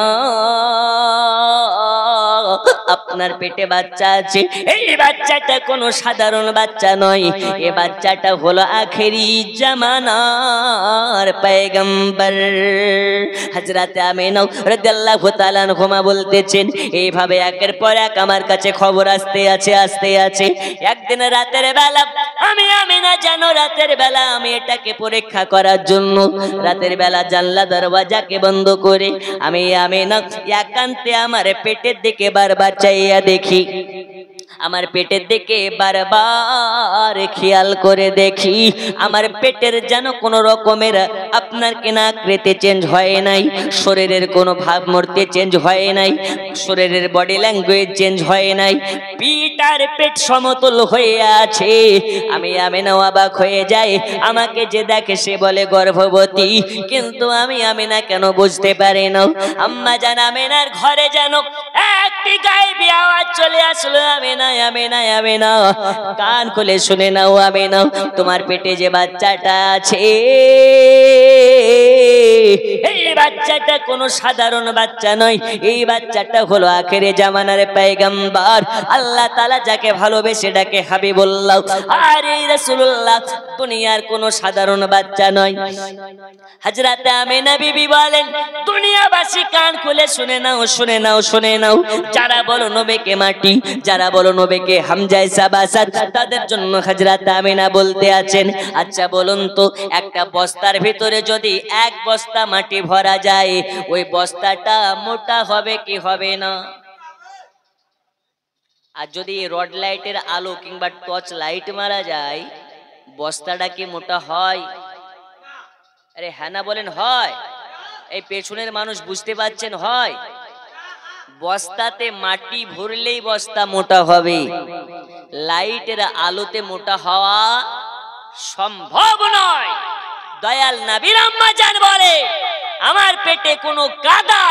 আপনার পেটে বাচ্চা আছে। এই বাচ্চাটা কোনো সাধারণ বাচ্চা নয়, এই বাচ্চাটা হলো আখেরি জামানার পয়গম্বর হযরত আমিনা রাদিয়াল্লাহু তাআলা আনহুমা বলতেছেন, এইভাবে একের পর এক আমার কাছে খবর আসতে আছে। একদিন রাতের বেলা আমি আমিনা জানো, রাতের বেলা আমি এটাকে পরীক্ষা করার জন্য রাতের বেলা জানলা দরওয়াজাকে বন্ধ করে আমি আমিনা একান্তে আমার পেটের দিকে বারবার চাইয়া দেখি, আমার পেটের দিকে বারবার খেয়াল করে দেখি, আমার পেটের যেন কোন রকমের আপনার কেনা আকৃতি চেঞ্জ হয় নাই, শরীরের কোনো ভাবমূর্তি চেঞ্জ হয় নাই, শরীরের বডি ল্যাঙ্গুয়েজ চেঞ্জ হয় নাই, পিঠ আর পেট সমতুল হয়ে আছে। আমি আমিনা অবাক হয়ে যাই, আমাকে যে দেখে সে বলে গর্ভবতী, কিন্তু আমি আমিনা কেন বুঝতে পারি না। আম্মা জান আমিনার ঘরে যেন একটি গায়েবী আওয়াজ চলে আসলো, আমিনা আমিনা আমিনা কান খুলে শুনে নাও আমিনা, তোমার পেটে যে বাচ্চাটা আছে এই বাচ্চাটা কোনো সাধারণ বাচ্চা নয়, এই বাচ্চাটা হলো আখেরি জামানার পয়গম্বর, আল্লাহ তাআলা যাকে ভালোবেসে ডাকে হাবিবুল্লাহ। আর এই রাসূলুল্লাহ দুনিয়ার কোনো সাধারণ বাচ্চা নয়। হযরত আমিনা বিবি বলেন, দুনিয়াবাসী কান খুলে শুনে নাও, যারা বলো নবীকে মাটি, যারা বলো নবীকে হামজা সাবাসাত, তাদের জন্য হযরত আমিনা বলতে আছেন, আচ্ছা বলুন তো, একটা বস্তার ভিতরে যদি 1 বস্তা মাটি ভরা যায়, ওই বস্তাটা মোটা হবে কি হবে না? আর যদি রড লাইটের আলো কিংবা টর্চ লাইট মারা যায়, বস্তাটা কি মোটা হয়? আরে হ্যাঁ না বলেন হয়? এই পেছনের মানুষ বুঝতে পারছেন হয়? বস্তাতে মাটি ভরলেই বস্তা মোটা হবে, লাইটের আলোতে মোটা হওয়া সম্ভব নয়। দয়াল নবীর আম্মা জান বলে, আমার পেটে কোনো কাদা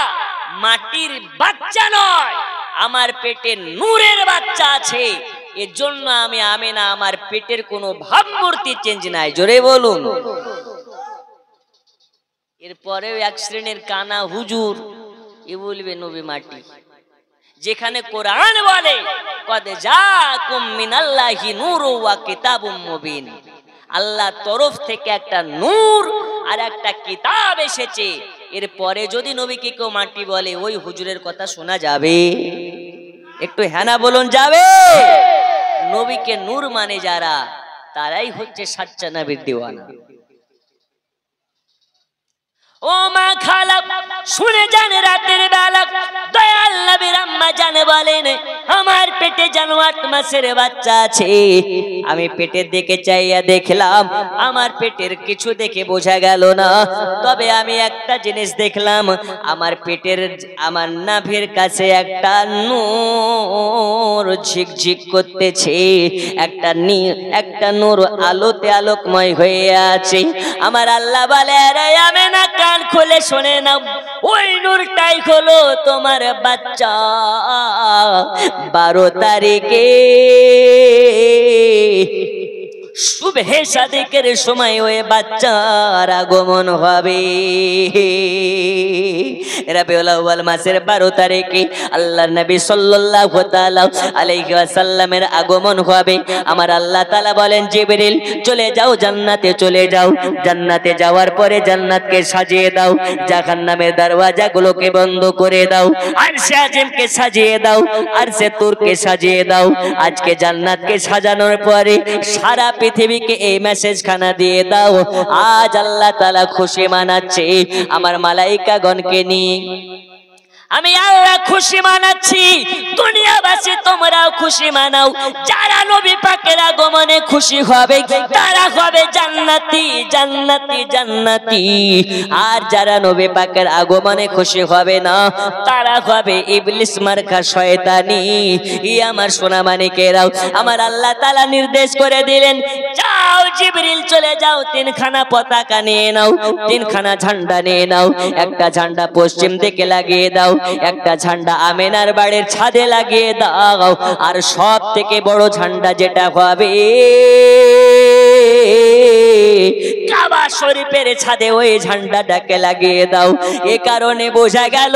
মাটির বাচ্চা নয়, আমার পেটে নূরের বাচ্চা আছে, এর জন্য আমি আমিনা আমার পেটের কোনো ভাবমূর্তি চেঞ্জ নাই। জোরে বলুন। এরপরেও এক শ্রেণীর কানা হুজুর এ বলবে নবী মাটি, যেখানে কোরআন বলে কদ জাকুম মিনাল্লাহি নূরু ওয়া কিতাবুম মুবিন, আল্লাহর তরফ থেকে একটা নূর আর একটা কিতাব এসেছে, এরপরে যদি নবীকে কেউ মাটি বলে, ওই হুজুরের কথা শোনা যাবে? একটু হ্যাঁ না বলুন, যাবে? নবীকে নূর মানে যারা, তারাই হচ্ছে সাচ্চা নবীর দিওয়ানা। ও মা খালা শুনে যান, রাতের বেলা দয়াল নবীর আম্মা জান বলেন, আমার পেটে যেন 8 মাসের বাচ্চা আছে। আমি পেটের দিকে চাইয়া দেখলাম, আমার পেটের কিছু দেখে বোঝা গেল না, তবে আমি একটা জিনিস দেখলাম, আমার পেটের আমার নাভির কাছে একটা নূর ঝিকঝিক করতেছে, একটা নূর আলোতে আলোকময় হয়ে আছে। আমার আল্লাহ বলে, আরে আমিনা কান খুলে শুনে নাও, ওই নূরটাই হলো তোমার বাচ্চা। 12 তারিখে সুবহে সাদিকের সময় ওই বাচ্চার আগমন হবে। রবিউল আউয়াল মাসের 12 তারিখে আল্লাহর নবী সাল্লাল্লাহু তাআলা আলাইহি ওয়াসাল্লামের আগমন হবে। আমার আল্লাহ তাআলা বলেন, জিবরিল চলে যাও জান্নাতে, চলে যাও। জান্নাতে যাওয়ার পরে জান্নাতকে সাজিয়ে দাও, জাহান্নামের দরওয়াজাগুলোকে বন্ধ করে দাও, আরশে আজিমকে সাজিয়ে দাও, আরশে তুরকে সাজিয়ে দাও। আজকে জান্নাতকে সাজানোর পরে সারা পৃথিবীকে এই মেসেজ খানা দিয়ে দাও, আজ আল্লাহ তাআলা খুশি মানাচ্ছে আমার মালাইকাগণকে নিয়ে। আমি আল্লাহ খুশি মানাচ্ছি, দুনিয়াবাসী তোমরাও খুশি মানাও। যারা নবী পাকের আগমনে খুশি হবে তারা হবে জান্নাতি, জান্নাতি, জান্নাতি। আর যারা নবী পাকের আগমনে খুশি হবে না তারা হবে ইবলিস মার্কা শয়তানি। আমার সোনা মানিকেরাও, আমার আল্লাহ তাআলা নির্দেশ করে দিলেন, যাও জিবরিল চলে যাও, 3খানা পতাকা নিয়ে নাও, 3খানা ঝান্ডা নিয়ে নাও। একটা ঝান্ডা পশ্চিম দিকে লাগিয়ে দাও, একটা ঝান্ডা আমিনার বাড়ির ছাদে লাগিয়ে দাও, আর সব থেকে বড় ঝান্ডা যেটা হবে কাবা শরীফের ছাদে ওই ঝান্ডাটাকে লাগিয়ে দাও। এ কারণে বোঝা গেল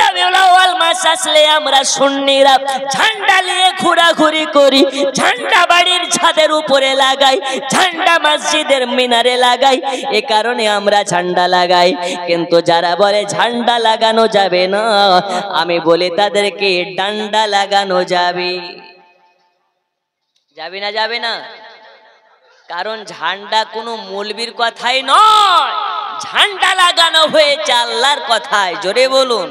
রবিউল আউয়াল মাস আসলে আমরা সুন্নিরা ঝান্ডা নিয়ে ঘোরাঘুরি করি, ঝান্ডা বাড়ির ছাদের উপরে লাগাই, ঝান্ডা মসজিদের মিনারে লাগাই। এ কারণে আমরা ঝান্ডা লাগাই। কিন্তু যারা বলে ঝান্ডা লাগানো যাবে না, আমি বলি তাদেরকে ডান্ডা লাগানো যাবে। যাবে না? যাবে না? কারণ ঝান্ডা কোনো মৌলবীর কথাই নয়, ঝান্ডা লাগানো হয়েছে আল্লাহর কথায়। জোরে বলুন।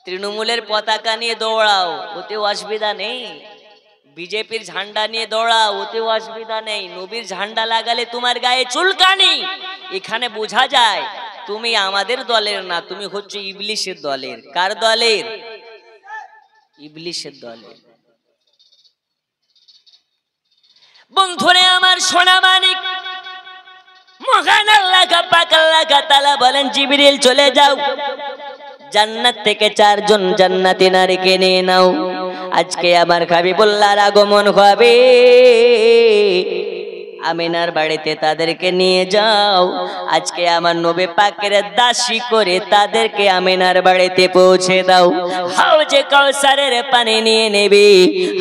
তৃণমূলের পতাকা নিয়ে দৌড়াও, ওতেও অসুবিধা নেই। বিজেপির ঝান্ডা নিয়ে দৌড়াও, ওতেও অসুবিধা নেই। নবীর ঝান্ডা লাগালে তোমার গায়ে চুলকানি। এখানে বোঝা যায় তুমি আমাদের দলের না, তুমি হচ্ছে ইবলিশের দলের। কার দলের? ইবলিশের দলের। বন্ধুরে আমার সোনা মানিক, মহান আল্লাহ পাক আল্লাহ তাআলা বলেন, জিবরিল চলে যাও, জান্নাত থেকে 4 জন জান্নাতি নারীকে নিয়ে নাও। আজকে আমার হাবিবুল্লাহর আগমন হবে, আমিনার বাড়িতে তাদেরকে নিয়ে যাও। আজকে আমার নবী পাকের দাসী করে তাদেরকে আমিনার বাড়িতে পৌঁছে দাও। হাউজে কাউসারের পানি নিয়ে নেবে,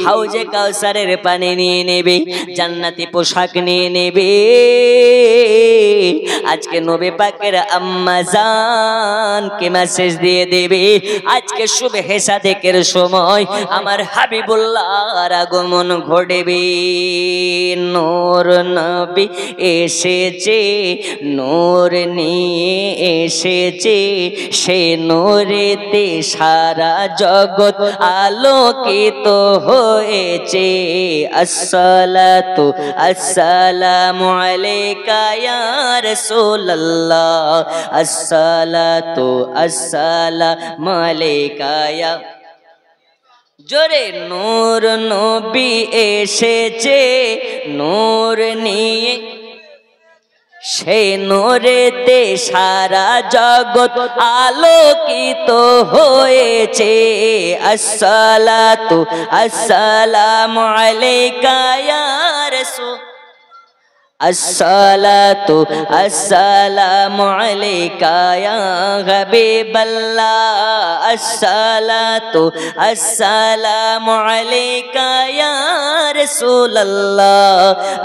হাউজে কাউসারের পানি নিয়ে নেবে, জান্নাতি পোশাক নিয়ে নেবে। আজকে নবী পাকের আম্মা জানকে মেসেজ দিয়ে দেবে, আজকে সুবহে সাদিকের সময় আমার হাবিবুল্লাহর আগমন ঘটবে। নূর নবী এসেছে, নূর নিয়ে এসেছে, সে নূরেতে সারা জগৎ আলোকিত হয়েছে। আসসালাতু আসসালামু আলাইকা ইয়া রাসূলুল্লাহ, আসসালাতু আসসালামু আলাইকা ইয়া। জোরে, নূর নবী এসেছে, নূর নিয়ে, সে নূরেতে সারা জগৎ আলোকিত হয়েছে। আসসালাতু আসসালামু আলাইকা ইয়া রাসূল, আসসালাতু আসসালামু আলাইকা ইয়া হাবিবাল্লাহ, আসসালাতু আসসালামু আলাইকা ইয়া রাসূলুল্লাহ,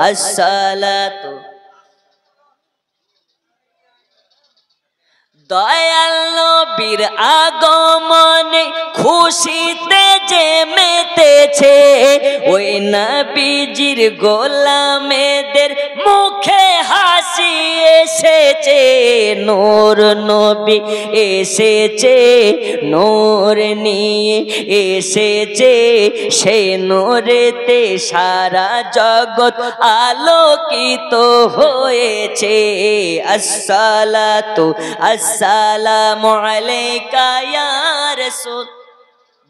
আসসালাতু। দয়াল নবীর আগমনে খুশিতে যে মেতেছে, ওই নবীজির গোলামেদের মুখে হাসি এসেছে। নূর নবী এসেছে, নূর নিয়ে এসেছে, সে নূরেতে সারা জগৎ আলোকিত হয়েছে। আসসালাতু আসসালামু আলাইকা ইয়া রাসূল,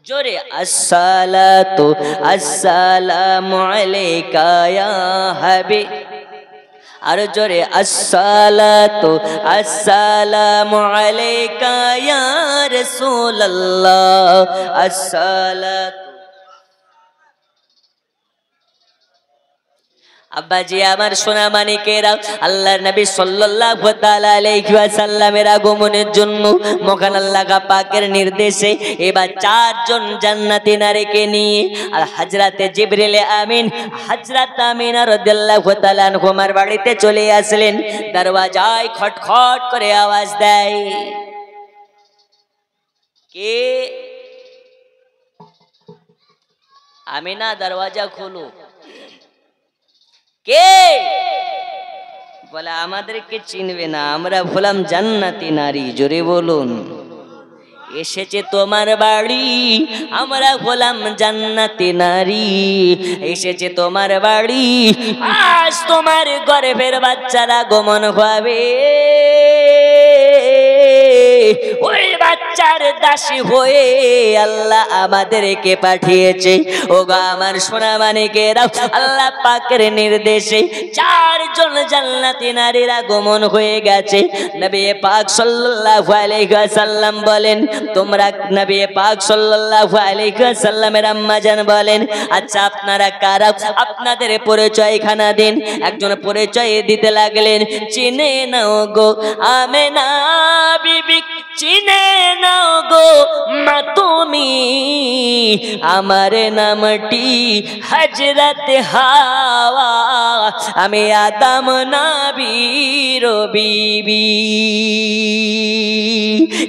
জোরে, আসসালাতু আসসালামু আলাইকা ইয়া হাবিব, আর জোরে, আসসালাতু আসসালামু আলাইকা ইয়া রাসূলুল্লাহ, আসসালাতু। আব্বাজি আমার সোনা মানিকেরা, আল্লাহর নবী সাল্লাল্লাহু তাআলা আলাইহি ওয়াসাল্লামের আগমনের জন্য মহান আল্লাহ পাকের নির্দেশে এবার চারজন জান্নাতি নারীকে নিয়ে আর হযরতে জিবরিল আমিন হযরত আমিনা রাদিয়াল্লাহু তাআলা আনহুমার বাড়িতে চলে আসলেন। দরওয়াজায় খটখট করে আওয়াজ দেয়, কে? আমিনা দরওয়াজা খোলো। কে? বলে আমাদেরকে চিনবে না, আমরা হলাম জান্নাতি নারী। জোরে বলুন। এসেছে তোমার বাড়ি, আমরা হলাম জান্নাতি নারী। এসেছে তোমার বাড়ি, আজ তোমার গর্ভের বাচ্চারা আগমন হবে। ওই বাচ্চার দাসী হয়ে আল্লাহ আমাদেরকে পাঠিয়েছে। ওগো আমার সোনা মানিকেরা, আল্লাহ পাকের নির্দেশে চারজন জান্নাতি নারীর আগমন হয়ে গেছে। নবী পাক সাল্লাল্লাহু আলাইহি ওয়াসাল্লাম বলেন, তোমরা নবী পাক সাল্লাল্লাহু আলাইহি ওয়াসাল্লামের আম্মা জান বলেন, আচ্ছা আপনারা কারা? আপনাদের পরিচয় খানা দিন। একজন পরিচয় দিতে লাগলেন, চিনে নাও গো আমেনা বিবি, চিনে নাও গো মা তুমি, আমার নামটি হযরত হাওয়া, আমি আদম নবীর বিবি।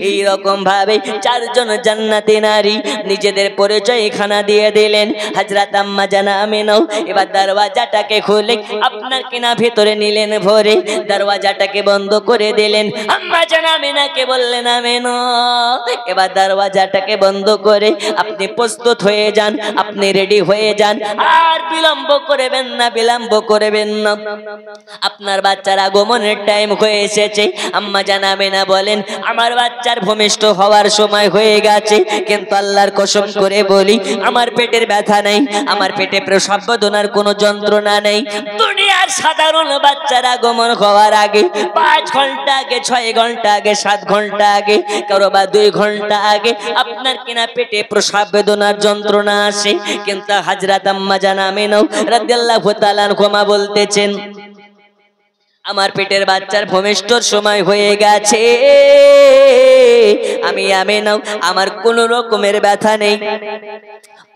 এইরকম ভাবে চারজন জান্নাতি নারী নিজেদের পরিচয় খানা দিয়ে দিলেন। হযরত আম্মা জান আমিনা এবার দরওয়াজাটাকে খুলে আপনার কিনা ভেতরে নিলেন ভরে, দরওয়াজাটাকে বন্ধ করে দিলেন। আম্মা জান আমিনাকে বললেন, আমিনা এবার দরওয়াজাটাকে বন্ধ করে আপনি প্রস্তুত হয়ে যান, আপনি রেডি হয়ে যান, আর বিলম্ব করবেন না, বিলম্ব করবেন না, আপনার বাচ্চার আগমনের টাইম হয়ে এসেছে। আম্মা জান আমিনা বলেন, আমার বাচ্চার ভূমিষ্ঠ হওয়ার সময় হয়ে গেছে, কিন্তু আল্লাহর কসম করে বলি আমার পেটের ব্যথা নেই, আমার পেটে প্রসব বেদনার কোনো যন্ত্রণা নেই। দুনিয়ার সাধারণ বাচ্চার আগমন হওয়ার আগে 5 ঘন্টা আগে, 6 ঘন্টা আগে, 7 ঘন্টা আগে, কারো বা 2 ঘন্টা আগে আপনার কিনা পেটে প্রসব বেদনার যন্ত্রণা আসে। কিন্তু হযরত আম্মা জান আমিনা রাদিয়াল্লাহু তাআলা আনহা বলতেছেন, আমার পেটের বাচ্চার ভূমিষ্ঠর সময় হয়ে গেছে, আমি আমিনা আমার কোনো রকমের ব্যথা নেই,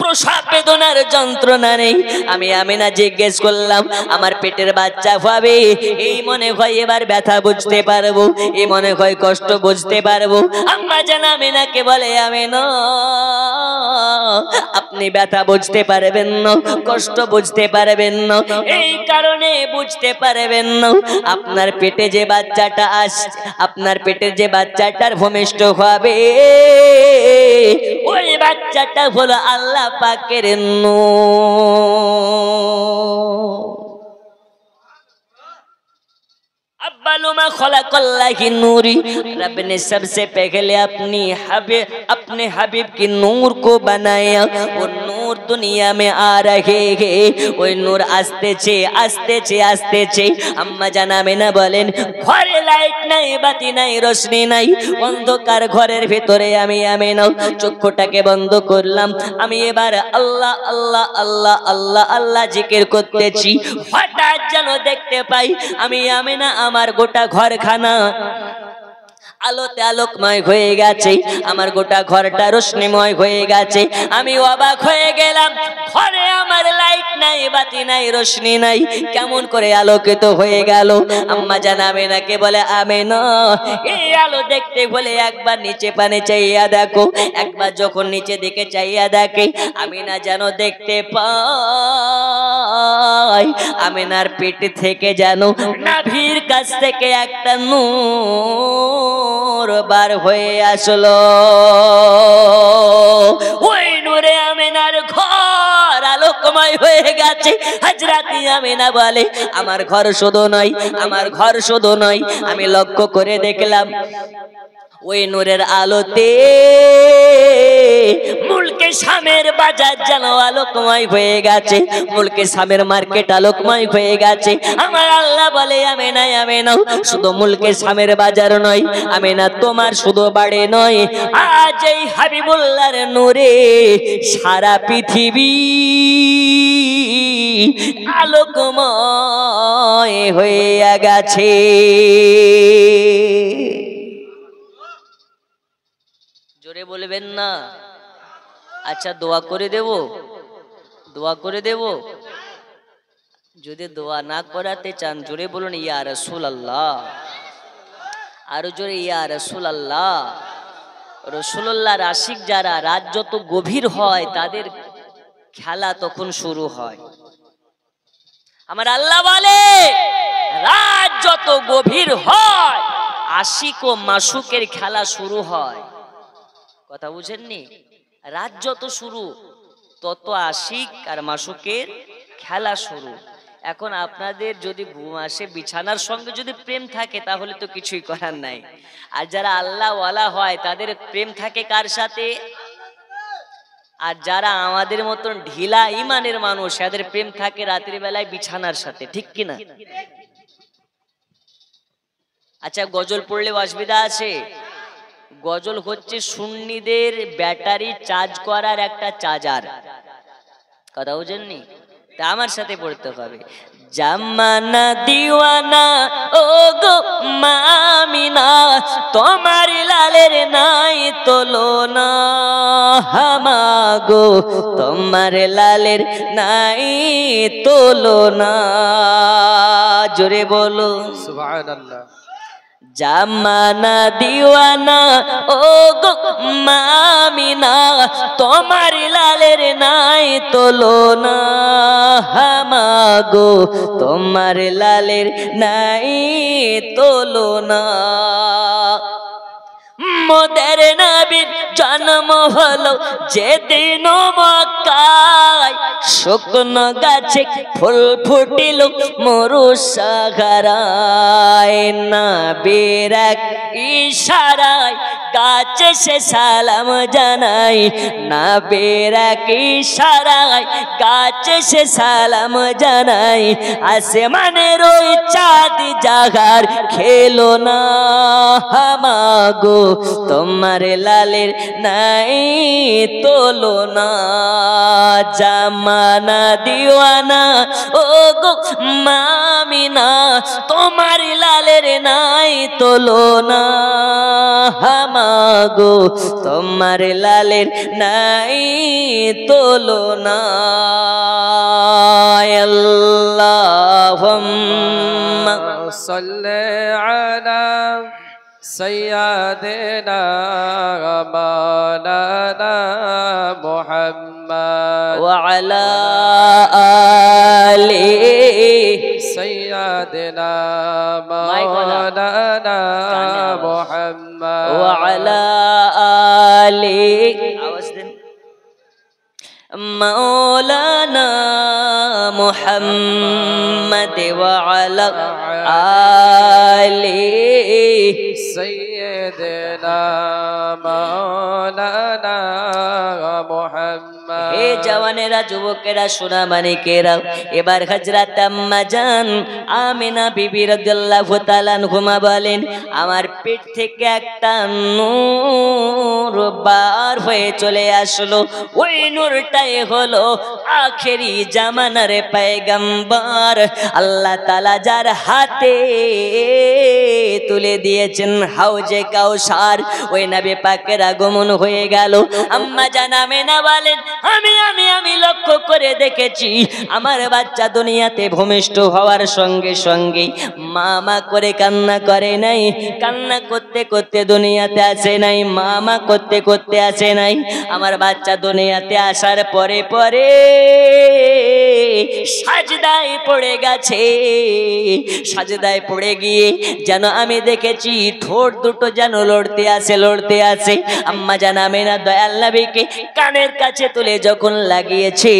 প্রসব বেদনার যন্ত্রণা নেই। আমি আমিনা জিজ্ঞেস করলাম, আমার পেটের বাচ্চা হবে, এই মনে হয় এবার ব্যথা বুঝতে পারবো, এই মনে হয় কষ্ট বুঝতে পারবো। আম্মা জান আমিনাকে বলে, আমিনা আপনি ব্যথা বুঝতে পারবেন না, কষ্ট বুঝতে পারবেন না, এই কারণে বুঝতে পারবেন না আপনার পেটে যে বাচ্চাটা আসছে, আপনার পেটে যে বাচ্চাটার ভূমিষ্ঠ হবে, ওই বাচ্চাটা হলো আল্লাহ পাকের নূর। अब्बालुमा खलक़ल्लाहि नूरी, रब ने सबसे पहले अपने हबीब की नूर को बनाया। वो नूर दुनिया में आ रहे हैं, वो नूर आस्ते छे अम्मा जान आमिना बोलेन, घरे लाइट नहीं, बाती नहीं, रोशनी नहीं, अंधकार घरेर भितरे आमी आमिना चक्षुटाके बंद करलाम। आमी एबार अल्लाह अल्लाह अल्लाह अल्लाह अल्लाह जिकिर करतेছি। हठाৎ যেন দেখতে পাই আমি আমিনা আমার গোটা ঘরখানা আলোতে আলোকময় হয়ে গেছে, আমার গোটা ঘরটা রোশনিময় হয়ে গেছে। আমি অবাক হয়ে গেলাম, ঘরে আমার লাইট নাই, বাতি নাই, রোশনি নাই, কেমন করে আলোকিত হয়ে গেল? আম্মা জান আমিনাকে বলে, আমিনা এই আলো দেখতে বলে একবার নিচে পানে চাইয়া দেখো। একবার যখন নিচে দিকে চাইয়া দেখে, আমিনা যেন দেখতে পায় আমিনার পেট থেকে যেন নাভির কাছ থেকে একটা নূর বার হয়ে আসলো। ওই নূরে আমিনার ঘর আলোকময় হয়ে গেছে। হযরত আমিনা বলে, আমার ঘর শুধু নয়, আমার ঘর শুধু নয়, আমি লক্ষ্য করে দেখলাম ওই নূরের আলোতে মুলকে শামের বাজার যেন আলোকময় হয়ে গেছে, মুলকে শামের মার্কেট আলোকময় হয়ে গেছে। আমার আল্লাহ বলে, আমিনা আমিনা শুধু মুলকে শামের বাজার নয়, আমিনা তোমার শুধু বাড়ি নয়, আজ এই হাবিবুল্লাহর নূরে সারা পৃথিবী আলোকময় হয়ে গেছে। জোরে বলবেন না? আচ্ছা দোয়া করে দেব, দোয়া করে দেব। যদি দোয়া না করাতে চান জোরে বলুন ইয়া রাসূলুল্লাহ। আরো জোরে ইয়া রাসূলুল্লাহ। রাসূলুল্লাহর আশিক যারা, রাত যত গভীর হয় তাদের খেলা তখন শুরু হয়। আমার আল্লাহ বলে রাত যত গভীর হয় আশিক ও মাসুকের খেলা শুরু হয়। কথা বুঝেননি? রাত যত শুরু তত আশিক আর মাসুকের খেলা শুরু। এখন আপনাদের যদি ঘুম আসে, বিছানার সঙ্গে যদি প্রেম থাকে তাহলে তো কিছুই করার নাই। আর যারা আল্লাহ ওয়ালা হয় তাদের প্রেম থাকে কার সাথে? আর যারা আমাদের মতন ঢিলা ইমানের মানুষ তাদের প্রেম থাকে রাতের বেলায় বিছানার সাথে, ঠিক কিনা? আচ্ছা গজল পড়লে অসুবিধা আছে? গজল হচ্ছে সুন্নিদের ব্যাটারি চার্জ করার একটা চার্জার। কথা বুঝেননি? তা আমার সাথে পড়তে হবে। জামানা দিওয়ানা ও গো মামিনা, তোমার লালের নাই তুলনা। হামাগো তোমার লালের নাই তুলনা। জোরে বলো সুবহানাল্লাহ। জামানা দিওয়ানা ও গো মামিনা, তোমার লালের নাই তুলনা। হামাগো তোমার লালের নাই তুলনা। মোদের নবীর জন্ম হলো যেদিন মক্কায়, শুকনো গাছে ফুল ফুটিল মরু সাগরায়। নবীর এক ইশারায় গাছে সে সালাম জানাই। নবীর এক ইশারায় গাছে সে সালাম জানাই। আসমানের ওই চাঁদ জাগার খেলো না। হামাগো তোমার লালের নাই তুলনা। জামানা দিওয়ানা ও গো মামিনা, তোমার লালের নাই তুলনা। হামাগো তোমার লালের নাই তুলনা। আল্লাহুম্মা সাল্লি আলা سيدنا مولانا محمد وعلى آله سيدنا مولانا محمد وعلى آله مولانا محمد وعلى آله سيدنا مولانا محمد। হে জওয়ানেরা, যুবকেরা, সোনা মানিকেরা, এবার হযরত আম্মা জান আমিনা বিবি রাদিয়াল্লাহু তাআলা আনহুমা বলেন, আমার পেট থেকে একটা নূর বার হয়ে চলে আসলো। ওই নূরটাই হলো আখেরি জামানার পয়গম্বর। আল্লাহ তাআলা যার হাতে তুলে দিয়েছেন হাউজে কাউসার, ওই নবী পাকের আগমন হয়ে গেল। আম্মা জান আমিনা বলেন, আমি লক্ষ্য করে দেখেছি আমার বাচ্চা দুনিয়াতে ভূমিষ্ঠ হওয়ার সঙ্গে সঙ্গে মামা করে কান্না করে নাই। কান্না করতে করতে দুনিয়াতে আসে নাই, মামা করতে করতে আসে নাই। আমার বাচ্চা দুনিয়াতে আসার পরে পরে সাজদায় পড়ে গেছে। সাজদায় পড়ে গিয়ে যেন আমি দেখেছি ঠোঁট দুটো যেন লড়তে আছে লড়তে আছে। আম্মা জান আমিনা দয়াল নবীকে কানের কাছে তুলে যখন লাগিয়েছে,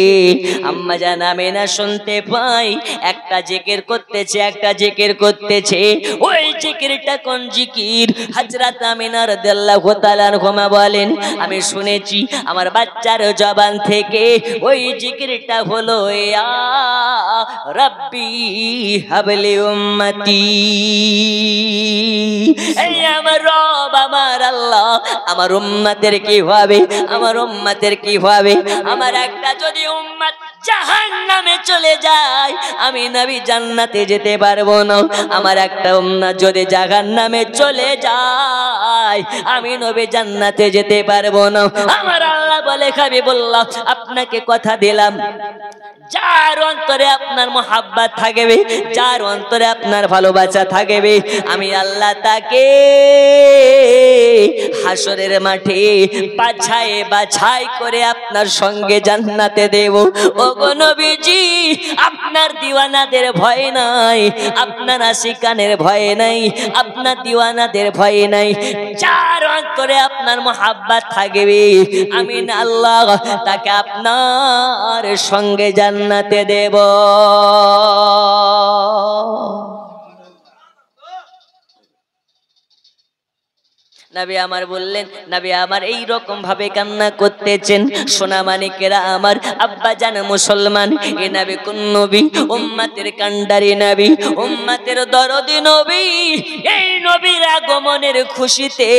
আম্মা জান আমিনা শুনতে পাই একটা জিকির করতেছে, একটা জিকির করতেছে। ওই জিকিরটা কোন জিকির? হযরত আমিনা রাদিয়াল্লাহু তাআলা আনহুমা বলেন, আমি শুনেছি আমার বাচ্চার জবান থেকে ওই জিকিরটা হলো ইয়া রাব্বি হাবলি উম্মতি। এই আমার রব, আমার আল্লাহ, আমার উম্মতের কি হবে, আমার উম্মতের কি হবে? আমার একটা যদি উম্মত জাহান্নামে চলে যায়, আমি নবী জান্নাতে যেতে পারবো না। আমার একটা উম্মত যদি জাহান্নামে চলে যায়, আমি নবী জান্নাতে যেতে পারবো না। আমার আল্লাহ বলে, হাবিবুল্লাহ আপনাকে কথা দিলাম, যার অন্তরে আপনার মোহাব্বত থাকবে, যার অন্তরে আপনার ভালোবাসা থাকবে, আমি আল্লাহ তাকে হাসরের মাঠে বাছাই বাছাই করে আপনার সঙ্গে জান্নাতে দেব। ওগো নবীজি, আপনার দিওয়ানাদের ভয় নাই, আপনার আশিকানের ভয় নাই, আপনার দিওয়ানাদের ভয় নাই। যার অন্তরে আপনার মোহাব্বত থাকবে, আমি আল্লাহ তাকে আপনার সঙ্গে জান্নাতে দেব। নবী আমার বললেন, নবী আমার এই রকম ভাবে কান্না করতেছেন। সোনা মানিকেরা আমার, আব্বা জান মুসলমান, এ নবী কোন নবী? উম্মতের কান্ডারি নবী, উম্মতের দরদি নবী। এই নবীর আগমনের খুশিতে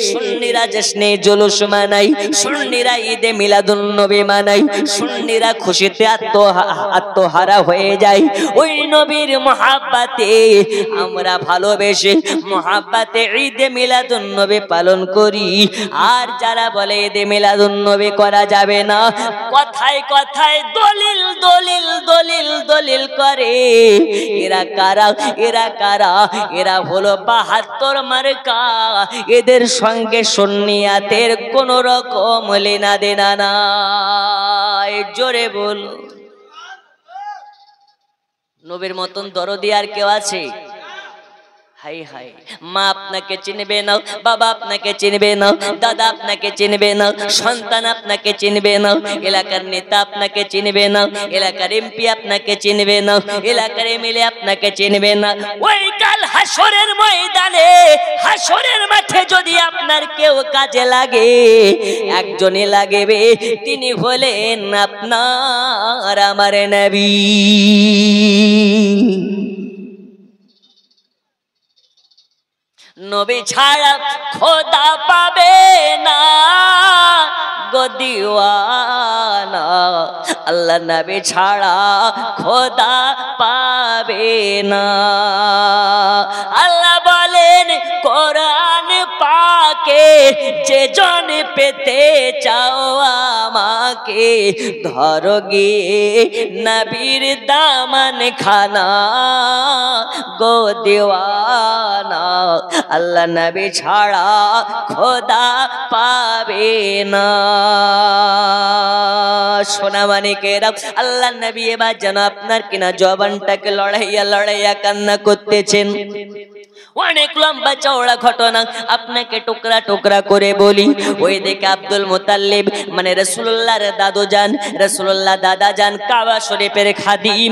সুন্নিরা জশ্নে জুলুস মানাই, সুন্নিরা ঈদে মিলাদুন নবী মানাই, সুন্নিরা খুশিতে আত্মহারা হয়ে যায়। ওই নবীর মোহাব্বতে আমরা ভালোবেসে মোহাব্বতে ঈদে মিলাদুন নবী পালন করি। আর যারা বলে ঈদে মিলাদুন নবী করা যাবে না, কথায় কথায় দলিল দলিল দলিল দলিল করে, এরা কারা? এরা কারা? এরা হলো ৭২ মার্কা। এদের সঙ্গে সুন্নিয়াতের কোন রকম লেনা দেনা নাই। জোরে বল। নবীর মতন দরদি আর কেউ আছে? হাই হাই, মা আপনাকে চিনবে না, বাবা আপনাকে চিনবে না, দাদা আপনাকে চিনবে না, সন্তান আপনাকে চিনবে না, এলাকার নেতা আপনাকে চিনবে না, এলাকার এমপি আপনাকে চিনবে না, এলাকার এমএলএ আপনাকে চিনবে না। ওই কাল হাসরের ময়দানে, হাসরের মাঠে যদি আপনার কেউ কাজে লাগে, একজনই লাগবে, তিনি হলেন আপনার আমার নবী। নবী ছাড়া খোদা পাবে না গো দিওয়ানা, আল্লাহ নবী ছাড়া খোদা পাবে না। আল্লাহ বলেন কোরআন পাকে, যে জন পেতে চাও আমাকে, ধরো গিয়ে নবীর দামান খানা গো দিওয়ানা, আল্লাহ নবী ছাড়া খোদা পাবে না। সোনা মানিকেরা, আল্লাহ নবী এবার যেন আপনার কিনা জবানটাকে লড়াইয়া লড়াইয়া কান্না করতেছেন। অনেক লম্বা চওড়া ঘটনা, আপনাকে টুকরা টুকরা করে বলি। ওই দেখে আব্দুল মুতাল্লিব মানে রাসূলুল্লাহর দাদু যান, রাসূলুল্লাহ দাদা যান কাবা শরীফের খাদিম,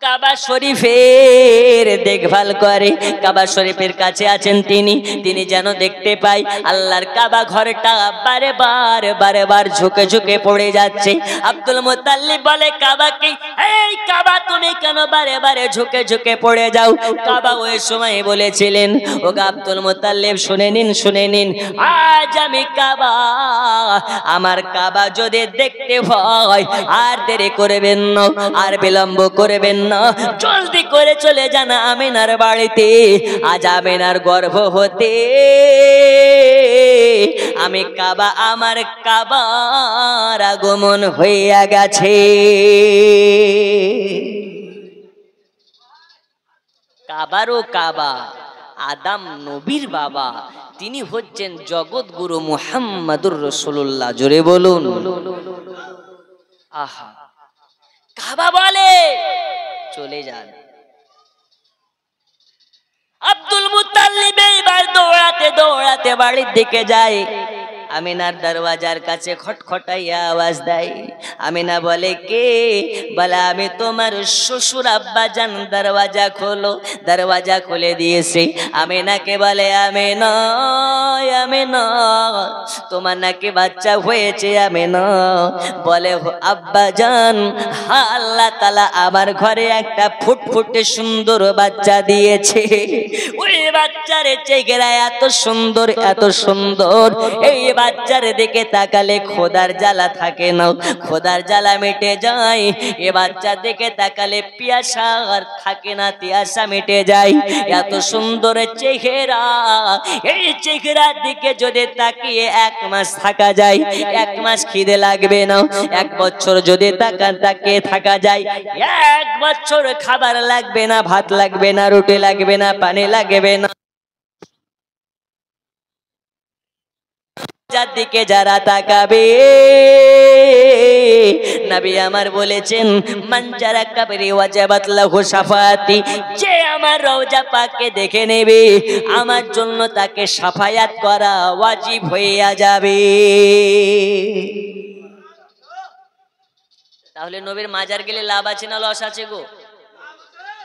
কাবা শরীফের দেখভাল করে, কাবা শরীফের কাছে আছেন তিনি। তিনি যেন দেখতে পাই আল্লাহর কাবা ঘরটা বারে বার বারে বার ঝুঁকে ঝুঁকে পড়ে যাচ্ছে। আব্দুল মুতাল্লিব বলে কাবাকে, এই কাবা তুমি কেন বারে বারে ঝুঁকে ঝুঁকে পড়ে যাও? কাবা ওই সময় বলেছিলেন, ও আব্দুল মুতাল্লিব শুনে নিন, শুনে নিন, আজ আমি কাবা, আমার কাবা যদি দেখতে হয় আর দেরি করবেন না, আর বিলম্ব করবেন না, জলদি করে চলে যান আমিনার বাড়িতে। আজ আমিনার গর্ভ হতে আমি কাবা, আমার কাবার আগমন হইয়া গেছে। কাবারও কাবা, আদম নবীর বাবা, তিনি হচ্ছেন জগৎ গুরু মুহাম্মাদুর রাসূলুল্লাহ। জোরে বলুন আহা। কাবা বলে চলে যান। আব্দুল মুতাল্লিব এইবার দৌড়াতে দৌড়াতে বাড়ির দিকে যায়। আমিনার দরওয়াজার কাছে খটখটাইয়া আওয়াজ দেয়। আমিনা বলে কে? বলে আমি তোমার শ্বশুর আব্বা জান, দরওয়াজা খোলো। দরওয়াজা খুলে দিয়েছে। আমিনাকে বলে আমিনা, আমিনা তোমার নাকি বাচ্চা হয়েছে? আমিনা বলে আব্বা জান, হ্যাঁ আল্লাহ তাআলা আমার ঘরে একটা ফুটফুটে সুন্দর বাচ্চা দিয়েছে। ওই বাচ্চার চেহারা এত সুন্দর, এত সুন্দর, এই বাচ্চার দিকে তাকালে খোদার জ্বালা থাকে না, খোদার জ্বালা মিটে যায়। এ বাচ্চার দিকে তাকালে পিয়াসা আর থাকে না, পিয়াসা মিটে যায়। এত সুন্দর চেহারা, এই চেহারার দিকে যদি তাকিয়ে 1 মাস থাকা যায়, 1 মাস খিদে লাগবে না। 1 বছর যদি তাকিয়ে থাকা যায়, 1 বছর খাবার লাগবে না, ভাত লাগবে না, রুটি লাগবে না, পানি লাগবে না। যার দিকে যারা তাকাবে, নবী আমার বলেছেন, মান যারা কাবরি ওয়াজাবাত লাহু শাফাআতি, যে আমার রওজা পাককে দেখে নেবে, আমার জন্য তাকে শাফায়াত করা ওয়াজিব হয়ে যাবে। তাহলে নবীর মাজার গেলে লাভ আছে না লস আছে গো?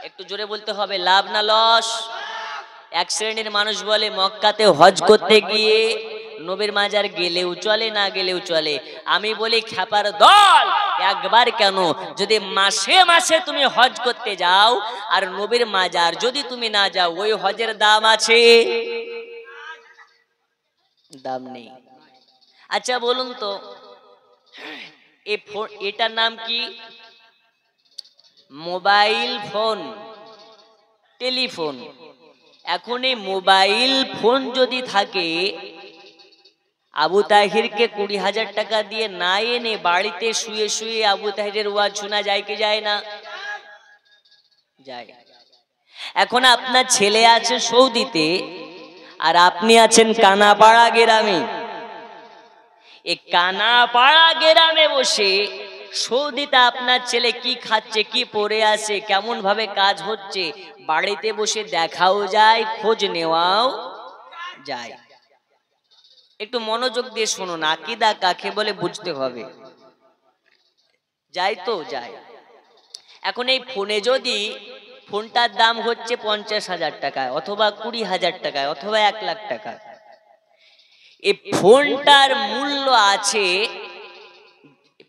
একটু জোরে বলতে হবে, লাভ না লস? এক শ্রেণীর মানুষ বলে মক্কাতে হজ করতে গিয়ে নবীর মাজার গেলেও চলে, না গেলেও চলে। আমি বলি খ্যাপার দল, একবার কেন, যদি মাসে মাসে তুমি হজ করতে যাও আর নবীর মাজার যদি তুমি না যাও, ওই হজের দাম আছে? দাম নেই। আচ্ছা বলুন তো, এটার নাম কি? Mobile phone, telephone. এখন এই মোবাইল ফোন যদি থাকে, আবু তাহিরকে 20,000 টাকা দিয়ে না এনে বাড়িতে শুয়ে শুয়ে আবু তাহিরের ওয়াজ শোনা যায় কি যায় না? যায়। এখন আপনার ছেলে আছে সৌদিতে আর আপনি আছেন কানাপাড়া গ্রামে। এই কানাপাড়া গ্রামে বসে সৌদিতে আপনার ছেলে কি খাচ্ছে, কি পরে আছে, কেমন ভাবে কাজ হচ্ছে, বাড়িতে বসে দেখাও যায়, খোঁজ নেওয়াও যায়। একটু মনোযোগ দিয়ে শুনুন, আকীদা কাকে বলে বুঝতে হবে। যাই তো যায়। এখন এই ফোনে যদি, ফোনটার দাম হচ্ছে 50,000 টাকা অথবা 20,000 টাকা অথবা 1 লাখ টাকা, এই ফোনটার মূল্য আছে,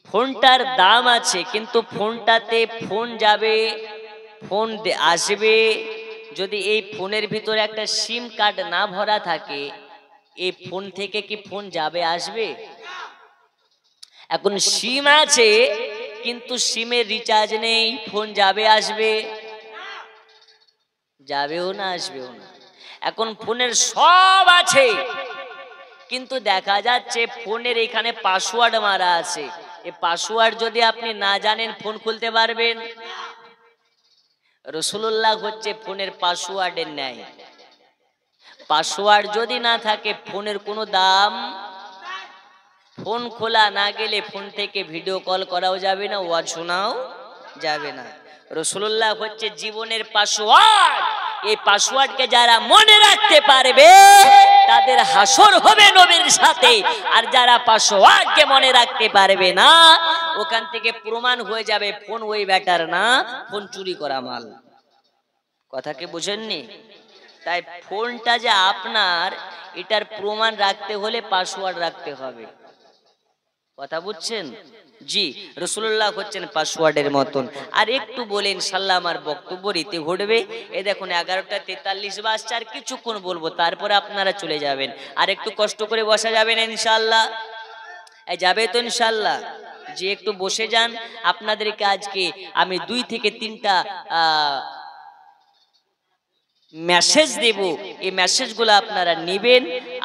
ফোনটার দাম আছে, কিন্তু ফোনটাতে ফোন যাবে, ফোন আসবে। যদি এই ফোনের ভিতরে একটা সিম কার্ড না ভরা থাকে, এই ফোন থেকে কি ফোন যাবে আসবে? এখন সিম আছে কিন্তু সিমের রিচার্জ নেই, ফোন যাবে আসবে? যাবেও না, আসবেও না। এখন ফোনের সব আছে কিন্তু দেখা যাচ্ছে ফোনের এখানে পাসওয়ার্ড মারা আছে। এই পাসওয়ার্ড যদি আপনি না জানেন ফোন খুলতে পারবেন? রাসূলুল্লাহ হচ্ছে ফোনের পাসওয়ার্ডের ন্যায়। পাসওয়ার্ড যদি না থাকে ফোনের কোনো দাম। ফোন খোলা না গেলে ফোন থেকে ভিডিও কল করাও যাবে না, ওয়াজ শোনাও যাবে না। রাসূলুল্লাহ হচ্ছে জীবনের পাসওয়ার্ড। এই পাসওয়ার্ডকে যারা মনে রাখতে পারবে তাদের হাসর হবে নবীর সাথে, আর যারা পাসওয়ার্ডকে মনে রাখতে পারবে না, ওখান থেকে প্রমাণ হয়ে যাবে ফোন ওই ব্যাটার না, ফোন চুরি করা মাল। কথা কি বুঝেননি? তাই ফোনটা যে আপনার, এটার প্রমাণ রাখতে হলে পাসওয়ার্ড রাখতে হবে। কথা বুঝছেন? জি, রাসূলুল্লাহ হচ্ছেন পাসওয়ার্ডের মতন। আর একটু বলে ইনশাআল্লাহ আমার বক্তব্য রীতি ঘটবে। এই দেখুন 11:43 বাজছে, আর কিছুক্ষণ বলবো, তারপরে আপনারা চলে যাবেন। আর একটু কষ্ট করে বসা যাবেন ইনশাআল্লাহ? যাবে তো ইনশাআল্লাহ? যে একটু বসে যান। আপনাদেরকে আজকে আমি 2 থেকে 3টা মেসেজ দেব, এই মেসেজগুলো আপনারা নেবেন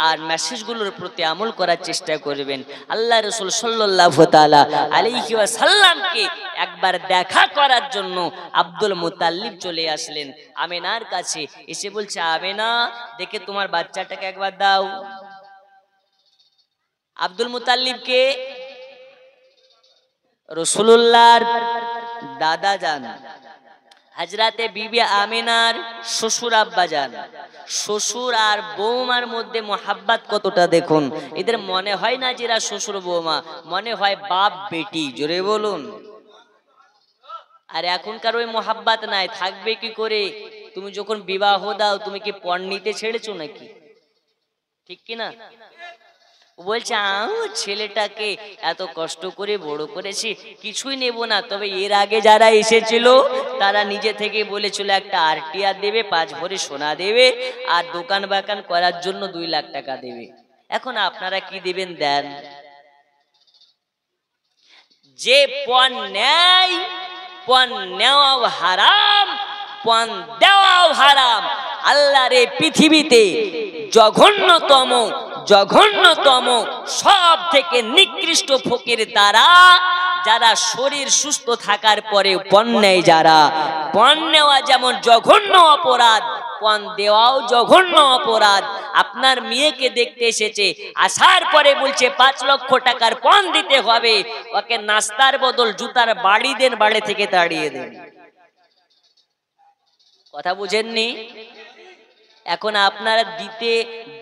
আর মেসেজগুলোর প্রতি আমল করার চেষ্টা করবেন। আল্লাহ রাসূল সাল্লাল্লাহু তাআলা আলাইহি ওয়াসাল্লামকে একবার দেখা করার জন্য আব্দুল মুতাল্লিব চলে আসলেন আমিনার কাছে। এসে বলছে, আমিনা দেখে তোমার বাচ্চাটাকে একবার দাও। আব্দুল মুতাল্লিবকে রাসূলুল্লাহর দাদা যান, হযরতে বিবি আমিনার শ্বশুর আব্বা যান। শ্বশুর আর বৌমার মধ্যে মোহাব্বত কতটা দেখুন। এদের মনে হয় না যেরা শ্বশুর বৌমা, মনে হয় বাপ বেটি। জোরে বলুন। আর এখনকার ওই মোহাব্বত নাই, থাকবে কি করে? তুমি যখন বিবাহ দাও, তুমি কি পণ নিতে ছেড়েছো নাকি? ঠিক কি না? বলছে ছেলেটাকে এত কষ্ট করে বড় করেছি, কিছুই নেব না, তবে এর আগে যারা এসেছিল তারা নিজে থেকে বলেছিল একটা আরটিআর দেবে, 5 ভরি সোনা দেবে, আর দোকান বাগান করার জন্য 2 লাখ টাকা দেবে। এখন আপনারা কি দিবেন দেন। যে পণ নেয়, পণ নেওয়াও হারাম, পণ দেওয়াও হারাম। আল্লাহর এই পৃথিবীতে জঘন্যতম সব থেকে নিকৃষ্ট ফকির তারা, যারা শরীর সুস্থ থাকার পরে পণ নেয়। যারা পণ নেওয়া যেমন জঘন্য অপরাধ, পণ দেওয়াও জঘন্য অপরাধ। আপনার মেয়েকে দেখতে এসেছে, আসার পরে বলছে 5 লক্ষ টাকার পণ দিতে হবে, ওকে নাস্তার বদল জুতার বাড়ি দেন, বাড়ি থেকে তাড়িয়ে দেন। কথা বুঝেননি? এখন আপনারা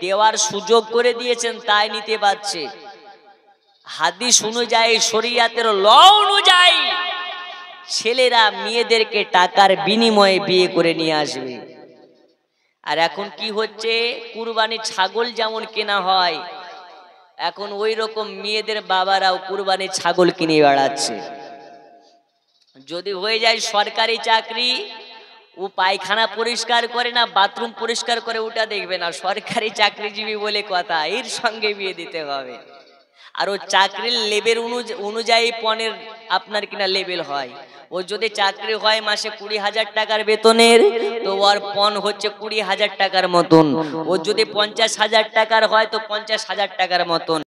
দেওয়ার সুযোগ করে দিয়েছেন, তাই নিতে পারছে। হাদিস অনুযায়ী, শরীয়তের ল অনুযায়ী ছেলেরা মেয়েদেরকে টাকার বিনিময়ে বিয়ে করে নিয়ে আসবে। আর এখন কি হচ্ছে, কুরবানি ছাগল যেমন কেনা হয়, এখন ওই রকম মেয়েদের বাবারাও কুরবানি ছাগল কিনে বেড়াচ্ছে। যদি হয়ে যায় সরকারি চাকরি, ও পায়খানা পরিষ্কার করে না বাথরুম পরিষ্কার করে, ওটা দেখবে না, সরকারি চাকরিজীবী বলে কথা, এর সঙ্গে বিয়ে দিতে হবে। আর ও চাকরির লেভেল অনুযায়ী পণের আপনার কিনা লেভেল হয়। ও যদি চাকরি হয় মাসে 20,000 টাকার বেতনের, তো ওর পণ হচ্ছে 20,000 টাকার মতন। ও যদি 50,000 টাকার হয় তো 50,000 টাকার মতন।